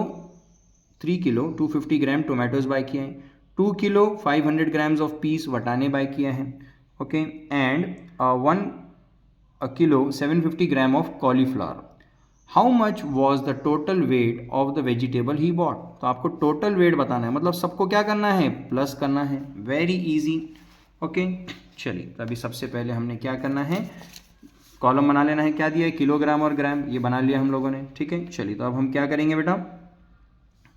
Speaker 1: 250 ग्राम टोमेटोज बाय किए हैं, 2 किलो 500 ग्राम्स ऑफ पीस वटाने बाय किया है, okay, and 1 kilo 750 gram of cauliflower. How much was the total weight of the vegetable he bought. तो आपको टोटल वेट बताना है, मतलब सबको क्या करना है, प्लस करना है। Very easy. ओके, चलिए, तो अभी सबसे पहले हमने क्या करना है, कॉलम बना लेना है। क्या दिया है, किलोग्राम और ग्राम, ये बना लिया हम लोगों ने, ठीक है। चलिए, तो अब हम क्या करेंगे बेटा,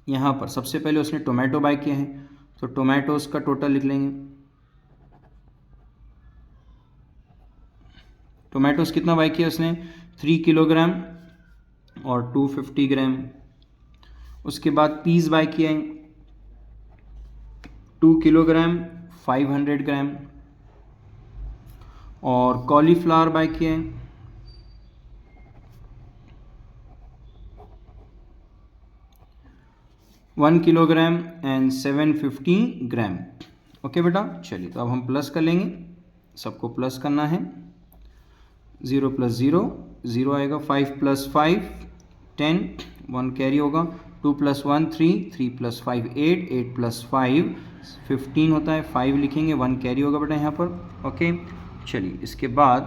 Speaker 1: यहाँ पर सबसे पहले उसने टोमेटो बाय किए हैं, तो टोमेटोज का टोटल लिख लेंगे। टोमेटोज कितना बाय किया उसने, 3 किलोग्राम और 250 ग्राम। उसके बाद पीस बाय किया है 2 किलोग्राम 500 ग्राम, और कॉलीफ्लावर बाय किया है 1 किलोग्राम एंड 750 ग्राम। ओके बेटा, चलिए, तो अब हम प्लस कर लेंगे, सबको प्लस करना है। 0 + 0 0 आएगा, 5 + 5 10, 1 कैरी होगा, 2 + 1 3, 3 + 5 8, 8 + 5 15 होता है, 5 लिखेंगे, 1 कैरी होगा बेटा यहाँ पर। ओके, चलिए, इसके बाद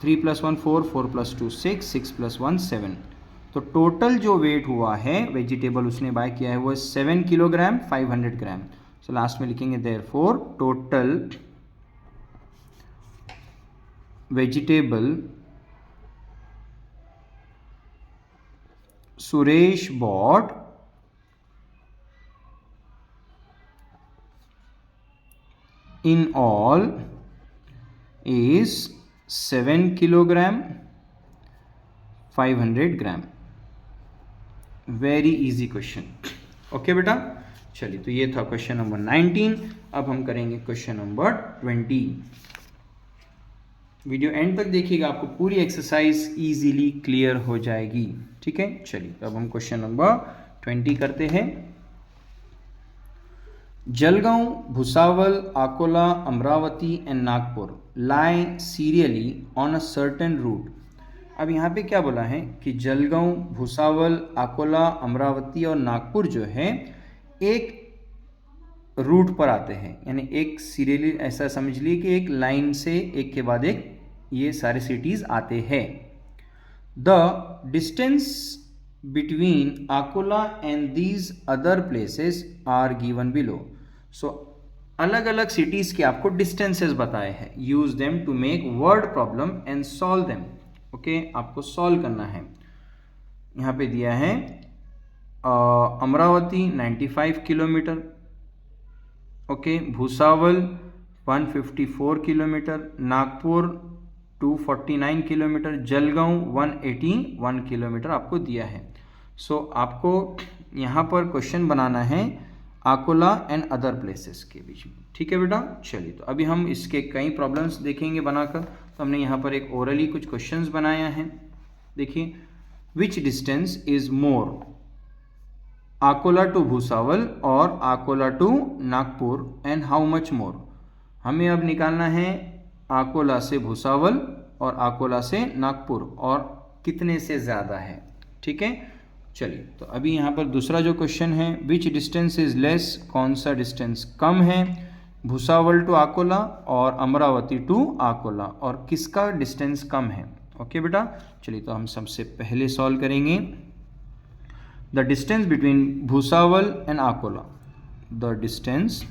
Speaker 1: 3 + 1 4, 4 + 2 6, 6 + 1 7। तो टोटल जो वेट हुआ है वेजिटेबल उसने बाय किया है वो है 7 किलोग्राम 500 ग्राम। सो लास्ट में लिखेंगे therefore total vegetable Suresh bought in all is 7 kilogram 500 gram. Very easy question. Okay बेटा, चलिए, तो ये था क्वेश्चन नंबर 19। अब हम करेंगे क्वेश्चन नंबर 20। वीडियो एंड तक देखिएगा, आपको पूरी एक्सरसाइज इजीली क्लियर हो जाएगी, ठीक है। चलिए, तो अब हम क्वेश्चन नंबर 20 करते हैं। Jalgaon, Bhusawal, Akola, Amravati and Nagpur lie serially on a certain route. अब यहाँ पे क्या बोला है कि जलगांव, भुसावल, अकोला, अमरावती और नागपुर जो है एक रूट पर आते हैं, यानी एक सीरियली, ऐसा समझ लिए कि एक लाइन से एक के बाद एक ये सारे सिटीज़ आते हैं। The distance between Akola and these other places are given below. So अलग अलग सिटीज़ के आपको डिस्टेंसेस बताए हैं। Use them to make word problem and solve them. Okay, आपको सॉल्व करना है। यहाँ पे दिया है Amravati 95 kilometre, okay, Bhusawal 154 kilometre, Nagpur 249 kilometre, Jalgaon 181 kilometre आपको दिया है। सो आपको यहाँ पर क्वेश्चन बनाना है अकोला एंड अदर प्लेसेस के बीच में, ठीक है बेटा। चलिए, तो अभी हम इसके कई प्रॉब्लम्स देखेंगे बनाकर। तो हमने यहाँ पर एक ओरली कुछ क्वेश्चंस बनाया है। देखिए, which distance is more, Akola to Bhusawal और Akola to Nagpur, and how much more. हमें अब निकालना है अकोला से भुसावल और अकोला से नागपुर, और कितने से ज़्यादा है, ठीक है। चलिए, तो अभी यहाँ पर दूसरा जो क्वेश्चन है, विच डिस्टेंस इज लेस, कौन सा डिस्टेंस कम है, भुसावल टू अकोला और अमरावती टू अकोला, और किसका डिस्टेंस कम है। ओके बेटा, चलिए, तो हम सबसे पहले सॉल्व करेंगे। The distance between Bhusawal and Akola, the distance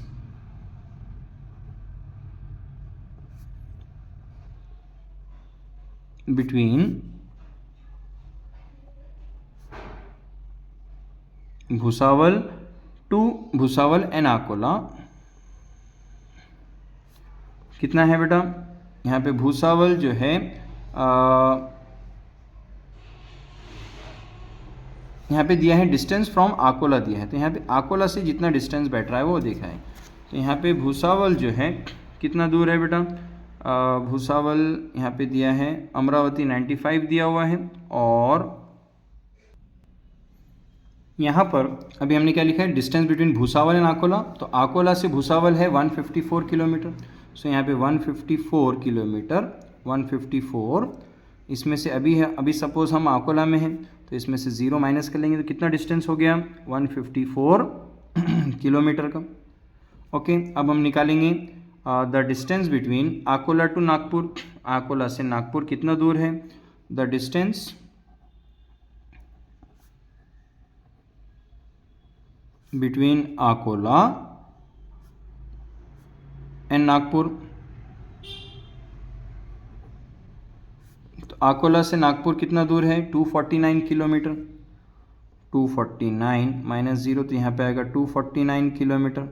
Speaker 1: between Bhusawal and Akola कितना है बेटा? यहाँ पे भूसावल जो है यहाँ पे दिया है डिस्टेंस फ्रॉम आकोला दिया है, तो यहाँ पे आकोला से जितना डिस्टेंस बैठ रहा है वो देखा है। तो यहाँ पे भूसावल जो है कितना दूर है बेटा? भूसावल यहाँ पे दिया है अमरावती 95 दिया हुआ है, और यहाँ पर अभी हमने क्या लिखा है? Distance between Bhusawal and Akola, तो आकोला से भूसावल है 154 किलोमीटर। सो यहाँ पे 154 किलोमीटर, 154 इसमें से अभी है, अभी सपोज हम आकोला में हैं तो इसमें से 0 माइनस कर लेंगे तो कितना डिस्टेंस हो गया? 154 किलोमीटर का। ओके, अब हम निकालेंगे the distance between Akola to Nagpur, Akola से नागपुर कितना दूर है? The distance between Akola and Nagpur, तो आकोला से नागपुर कितना दूर है? 249 किलोमीटर। 249 माइनस 0 तो यहाँ पे आएगा 249 किलोमीटर।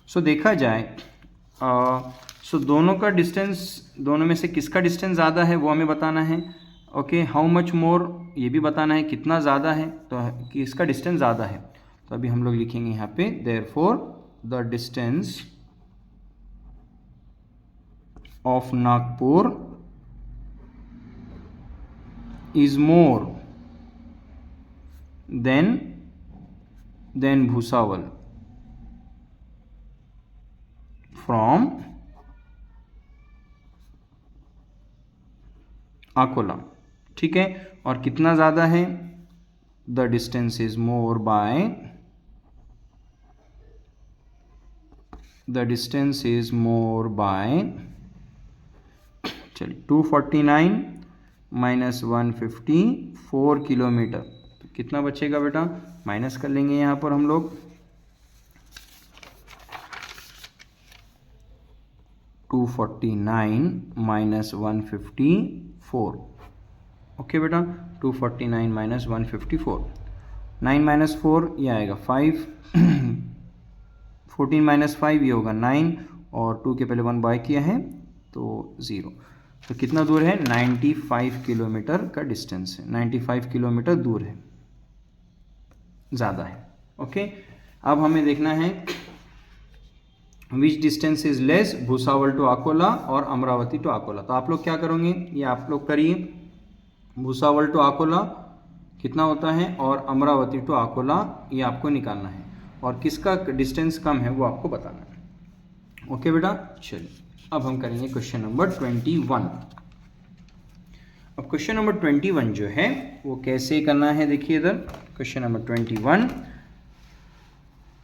Speaker 1: सो देखा जाए सो दोनों का डिस्टेंस, दोनों में से किसका डिस्टेंस ज़्यादा है वो हमें बताना है। ओके, हाउ मच मोर ये भी बताना है कितना ज़्यादा है, तो किसका डिस्टेंस ज़्यादा है। तो अभी हम लोग लिखेंगे यहाँ पे therefore the distance of Nagpur is more than Bhusawal from Akola। ठीक है, और कितना ज़्यादा है? The distance is more by, the distance is more by, चलिए 249 माइनस 154 किलोमीटर, तो कितना बचेगा बेटा? माइनस कर लेंगे यहाँ पर हम लोग 249 माइनस 154। ओके बेटा, 249 माइनस 154, 9 माइनस 4 ये आएगा 5, 14 माइनस 5 ये होगा 9, और 2 के पहले 1 बाय किया है तो 0। तो कितना दूर है? 95 किलोमीटर का डिस्टेंस है, 95 किलोमीटर दूर है, ज़्यादा है। ओके, अब हमें देखना है which distance is less, Bhusawal to Akola और अमरावती टू आकोला। तो आप लोग क्या करोगे, ये आप लोग करिए, भूसावल टू आकोला कितना होता है और अमरावती टू आकोला ये आपको निकालना है, और किसका डिस्टेंस कम है वो आपको बताना है। ओके बेटा, चलिए अब हम करेंगे क्वेश्चन नंबर 21। अब क्वेश्चन नंबर 21 जो है वो कैसे करना है, देखिए इधर question number 21,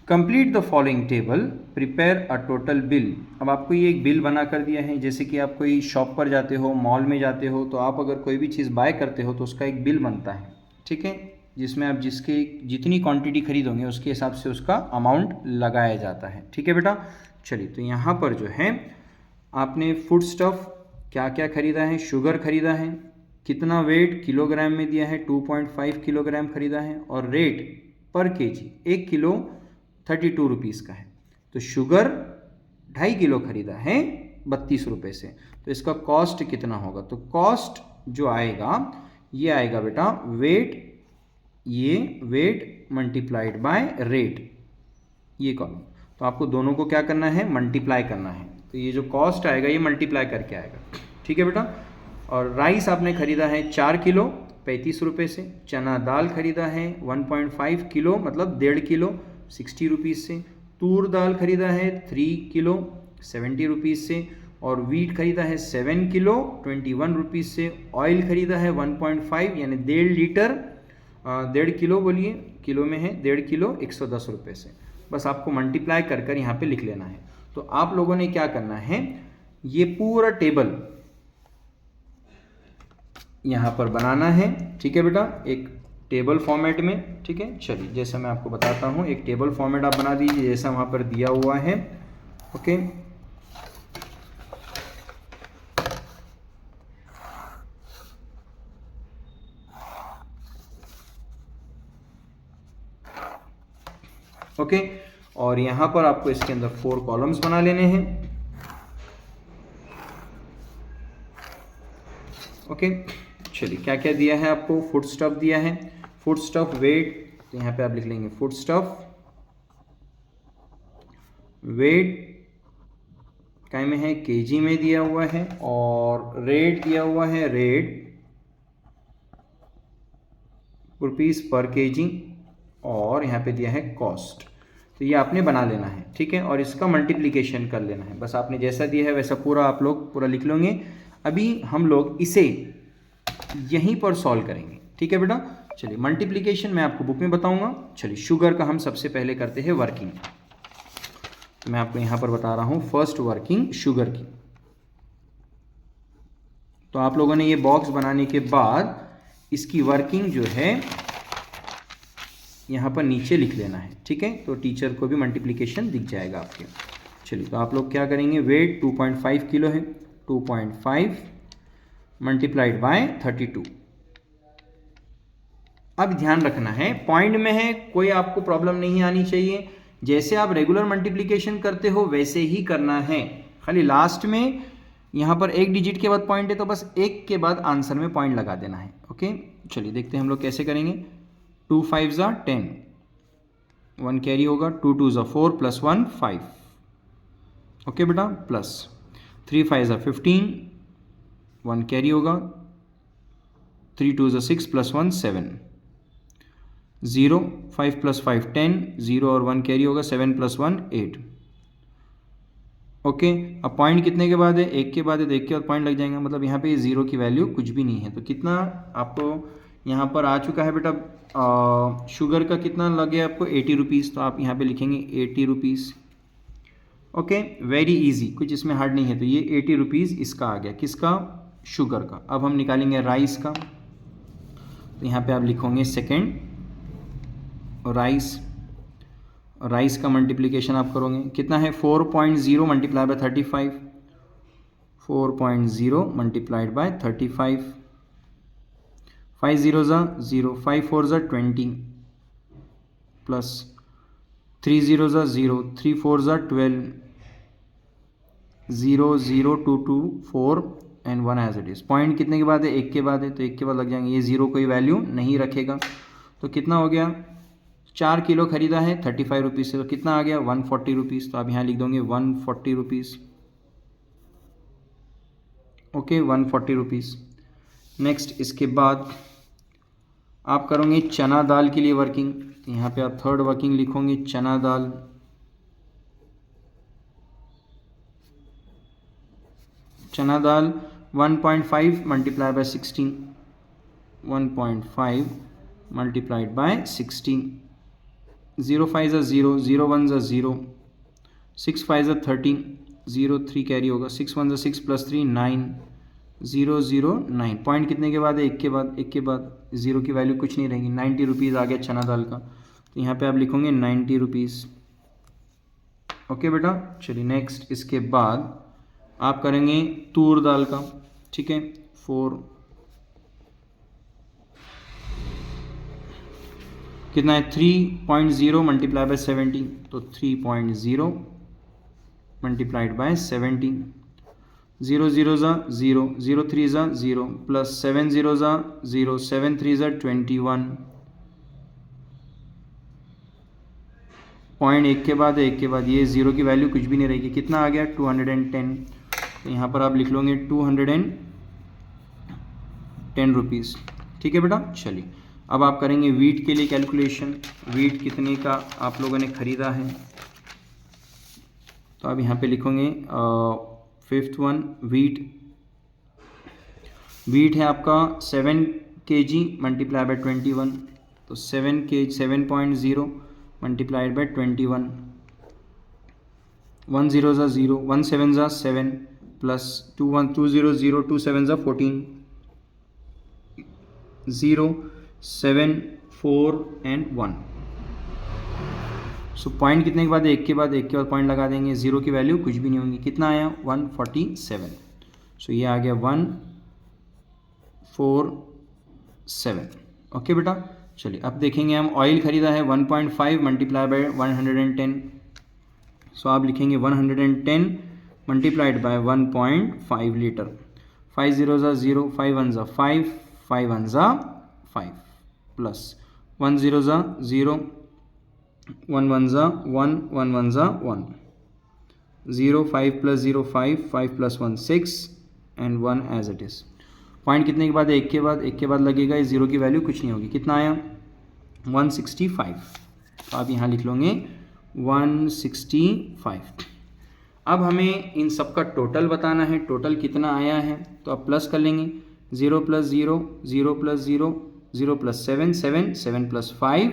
Speaker 1: complete the following table, prepare a total bill. अब आपको ये एक बिल बना कर दिया है, जैसे कि आप कोई शॉप पर जाते हो, मॉल में जाते हो, तो आप अगर कोई भी चीज़ बाय करते हो तो उसका एक बिल बनता है, ठीक है, जिसमें आप जितनी क्वांटिटी खरीदोगे उसके हिसाब से उसका अमाउंट लगाया जाता है। ठीक है बेटा, चलिए तो यहाँ पर जो है आपने फूड स्टफ क्या क्या खरीदा है, शुगर खरीदा है, कितना वेट किलोग्राम में दिया है 2.5 किलोग्राम खरीदा है, और रेट पर केजी 1 किलो 32 रुपीज़ का है। तो शुगर 2.5 किलो खरीदा है 32 रुपये से, तो इसका कॉस्ट कितना होगा? तो कॉस्ट जो आएगा ये आएगा बेटा वेट, ये वेट मल्टीप्लाइड बाय रेट, ये कॉलम। तो आपको दोनों को क्या करना है? मल्टीप्लाई करना है। तो ये जो कॉस्ट आएगा ये मल्टीप्लाई करके आएगा। ठीक है बेटा, और राइस आपने खरीदा है 4 किलो 35 रुपये से, चना दाल खरीदा है 1.5 किलो मतलब 1.5 किलो 60 रुपीज़ से, तूर दाल खरीदा है 3 किलो 70 रुपीज़ से, और वीट खरीदा है 7 किलो 21 रुपीज़ से, ऑयल खरीदा है 1.5 यानी 1.5 लीटर 1.5 किलो बोलिए, किलो में है 1.5 किलो 110 रुपये से। बस आपको मल्टीप्लाई कर कर यहाँ पे लिख लेना है। तो आप लोगों ने क्या करना है, ये पूरा टेबल यहाँ पर बनाना है। ठीक है बेटा, एक टेबल फॉर्मेट में, ठीक है। चलिए जैसा मैं आपको बताता हूँ, एक टेबल फॉर्मेट आप बना दीजिए जैसा वहाँ पर दिया हुआ है। ओके, ओके, और यहाँ पर आपको इसके अंदर 4 कॉलम्स बना लेने हैं। ओके, चलिए क्या क्या दिया है आपको, फुट स्टफ दिया है, फुट स्टफ वेट, तो यहाँ पे आप लिख लेंगे फुट स्टफ वेट काय में है, केजी में दिया हुआ है, और रेट दिया हुआ है, रेट रुपीस पर केजी, और यहाँ पे दिया है कॉस्ट। तो ये आपने बना लेना है, ठीक है, और इसका मल्टीप्लिकेशन कर लेना है। बस आपने जैसा दिया है वैसा पूरा आप लोग पूरा लिख लेंगे। अभी हम लोग इसे यहीं पर सॉल्व करेंगे, ठीक है बेटा। चलिए मल्टीप्लिकेशन मैं आपको बुक में बताऊंगा। चलिए शुगर का हम सबसे पहले करते हैं वर्किंग। तो मैं आपको यहाँ पर बता रहा हूँ फर्स्ट वर्किंग शुगर की। तो आप लोगों ने ये बॉक्स बनाने के बाद इसकी वर्किंग जो है यहाँ पर नीचे लिख लेना है, ठीक है। तो टीचर को भी मल्टीप्लिकेशन दिख जाएगा आपके। चलिए तो आप लोग क्या करेंगे, वेट 2.5 किलो है, 2.5 मल्टीप्लाइड बाय 32। अब ध्यान रखना है पॉइंट में है, कोई आपको प्रॉब्लम नहीं आनी चाहिए। जैसे आप रेगुलर मल्टीप्लिकेशन करते हो वैसे ही करना है, खाली लास्ट में यहाँ पर एक डिजिट के बाद पॉइंट है तो बस एक के बाद आंसर में पॉइंट लगा देना है। ओके, चलिए देखते हैं हम लोग कैसे करेंगे। 2 5 ज़ा 10, 1 कैरी होगा, 2 2 ज़ा 4 प्लस 1 5। ओके बेटा, प्लस 3 5 ज़ा 15, 1 कैरी होगा, 3 2 ज़ा 6 प्लस 1 7, 0 5 प्लस 5 10, 0 और 1 कैरी होगा, 7 प्लस 1 8। ओके, अब पॉइंट कितने के बाद है, एक के बाद है, तो एक के बाद पॉइंट लग जाएगा, मतलब यहाँ पे 0 की वैल्यू कुछ भी नहीं है। तो कितना आपको यहाँ पर आ चुका है बेटा, शुगर का कितना लगे आपको 80 रुपीज़। तो आप यहाँ पे लिखेंगे 80 रुपीज़। ओके, वेरी इजी, कुछ इसमें हार्ड नहीं है। तो ये 80 रुपीज़ इसका आ गया, किसका, शुगर का। अब हम निकालेंगे राइस का। तो यहाँ पे आप लिखोगे सेकेंड राइस, राइस का मल्टीप्लिकेशन आप करोगे, कितना है 4.0 मल्टीप्लाई बाय 35, 4.0 मल्टीप्लाइड बाय 35, 5 0 ज़ा 0, 5 4 ज़ा 20, प्लस 3 0 ज़ा 0, 3 4 ज़ा 12, 0 0 2 2 4 and 1 as it is. Point कितने के बाद है, एक के बाद है, तो एक के बाद लग जाएंगे। ये 0 कोई वैल्यू नहीं रखेगा। तो कितना हो गया, 4 किलो खरीदा है 35 रुपीज़ से, तो कितना आ गया 140 रुपीज़। तो आप यहाँ लिख दोगे 140 रुपीज़। Okay, 140 rupees. नेक्स्ट इसके बाद आप करोगे चना दाल के लिए वर्किंग। तो यहाँ पे आप थर्ड वर्किंग लिखोगे चना दाल। चना दाल 1.5 मल्टीप्लाई बाय 16, 1.5 मल्टीप्लाइड बाय 16, 0 5 ज़ा 0, 0 1 ज़ा 0, 6 5 ज़ा 13, 0 3 कैरी होगा, 6 1 ज़ा 6 प्लस 3 9, 0 0 9। पॉइंट कितने के बाद है, एक के बाद, एक के बाद 0 की वैल्यू कुछ नहीं रहेगी। 90 रुपीज़ आ गया चना दाल का। तो यहाँ पे आप लिखोगे 90 रुपीज़। ओके बेटा, चलिए नेक्स्ट इसके बाद आप करेंगे तूर दाल का, ठीक है। 4 कितना है 3.0 मल्टीप्लाई बाय 70, तो 3.0 मल्टीप्लाइड बाय 70, 0 0 ज़ा 0, 0 3 ज़ा 0, प्लस 7 0 ज़ा 0, 7 3 ज़ा 21। पॉइंट एक के बाद एक के बाद, ये 0 की वैल्यू कुछ भी नहीं रहेगी। कितना आ गया 210। तो यहाँ पर आप लिख लोगे 210 रुपीज़, ठीक है बेटा। चलिए अब आप करेंगे वीट के लिए कैलकुलेशन। वीट कितने का आप लोगों ने ख़रीदा है, तो आप यहाँ पे लिखोगे फिफ्थ वन वीट। वीट है आपका 7 kg मल्टीप्लाई बाय 21, तो 7.0 मल्टीप्लाइड बाय 21, 1 0 ज़ा 0, 1 7 ज़ा 7, प्लस 2 1 2 0 0, 2 7 ज़ा 14, 0 7 4 and 1. सो पॉइंट कितने के बाद एक के बाद पॉइंट लगा देंगे, 0 की वैल्यू कुछ भी नहीं होंगी. कितना आया 147. सो ये आ गया 147. ओके बेटा, चलिए अब देखेंगे हम. ऑयल खरीदा है 1.5 मल्टीप्लाई बाय 110. सो आप लिखेंगे 110 मल्टीप्लाइड बाय 1.5 लीटर. 5 0 ज़ा 0, 5 1 ज़ा 5, 5 1 ज़ा 5 प्लस 1 0 ज़ा 0, 1 1 ज़ा 1, 1 1 ज़ा 1, 0 5 plus 0 5, 5 plus 1 6 and 1 as it is. Point कितने के बाद एक के बाद लगेगा. इस 0 की वैल्यू कुछ नहीं होगी. कितना आया 165. तो आप यहाँ लिख लोगे 165. अब हमें इन सब का टोटल बताना है. टोटल कितना आया है तो आप प्लस कर लेंगे. 0 प्लस 0, 0 प्लस 0, 0 प्लस 7, 7, 7 प्लस 5,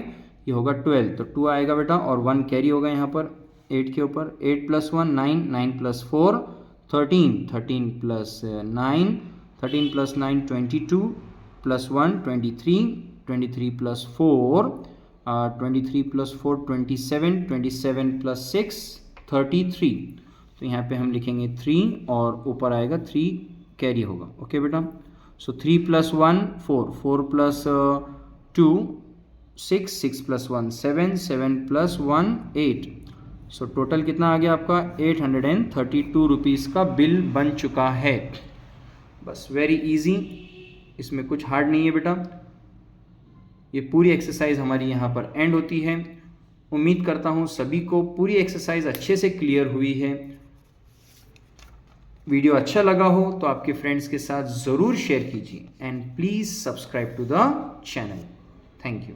Speaker 1: ये होगा 12. तो 2 आएगा बेटा और 1 कैरी होगा यहाँ पर 8 के ऊपर. 8 plus 1 9, 9 plus 4 13, 13 plus 9, 13 plus 9 22, plus 1 23, 23 plus 4 23 plus 4 27, 27 plus 6 33. तो यहाँ पे हम लिखेंगे 3 और ऊपर आएगा 3 कैरी होगा. ओके बेटा. सो 3 plus 1 4, 4 plus 2 6, 6 plus 1 7, 7 plus 1 8. So total कितना आ गया आपका 832 रुपीज़ का बिल बन चुका है. बस वेरी इजी, इसमें कुछ हार्ड नहीं है बेटा. ये पूरी एक्सरसाइज हमारी यहाँ पर एंड होती है. उम्मीद करता हूँ सभी को पूरी एक्सरसाइज अच्छे से क्लियर हुई है. वीडियो अच्छा लगा हो तो आपके फ्रेंड्स के साथ ज़रूर शेयर कीजिए and please subscribe to the channel. Thank you.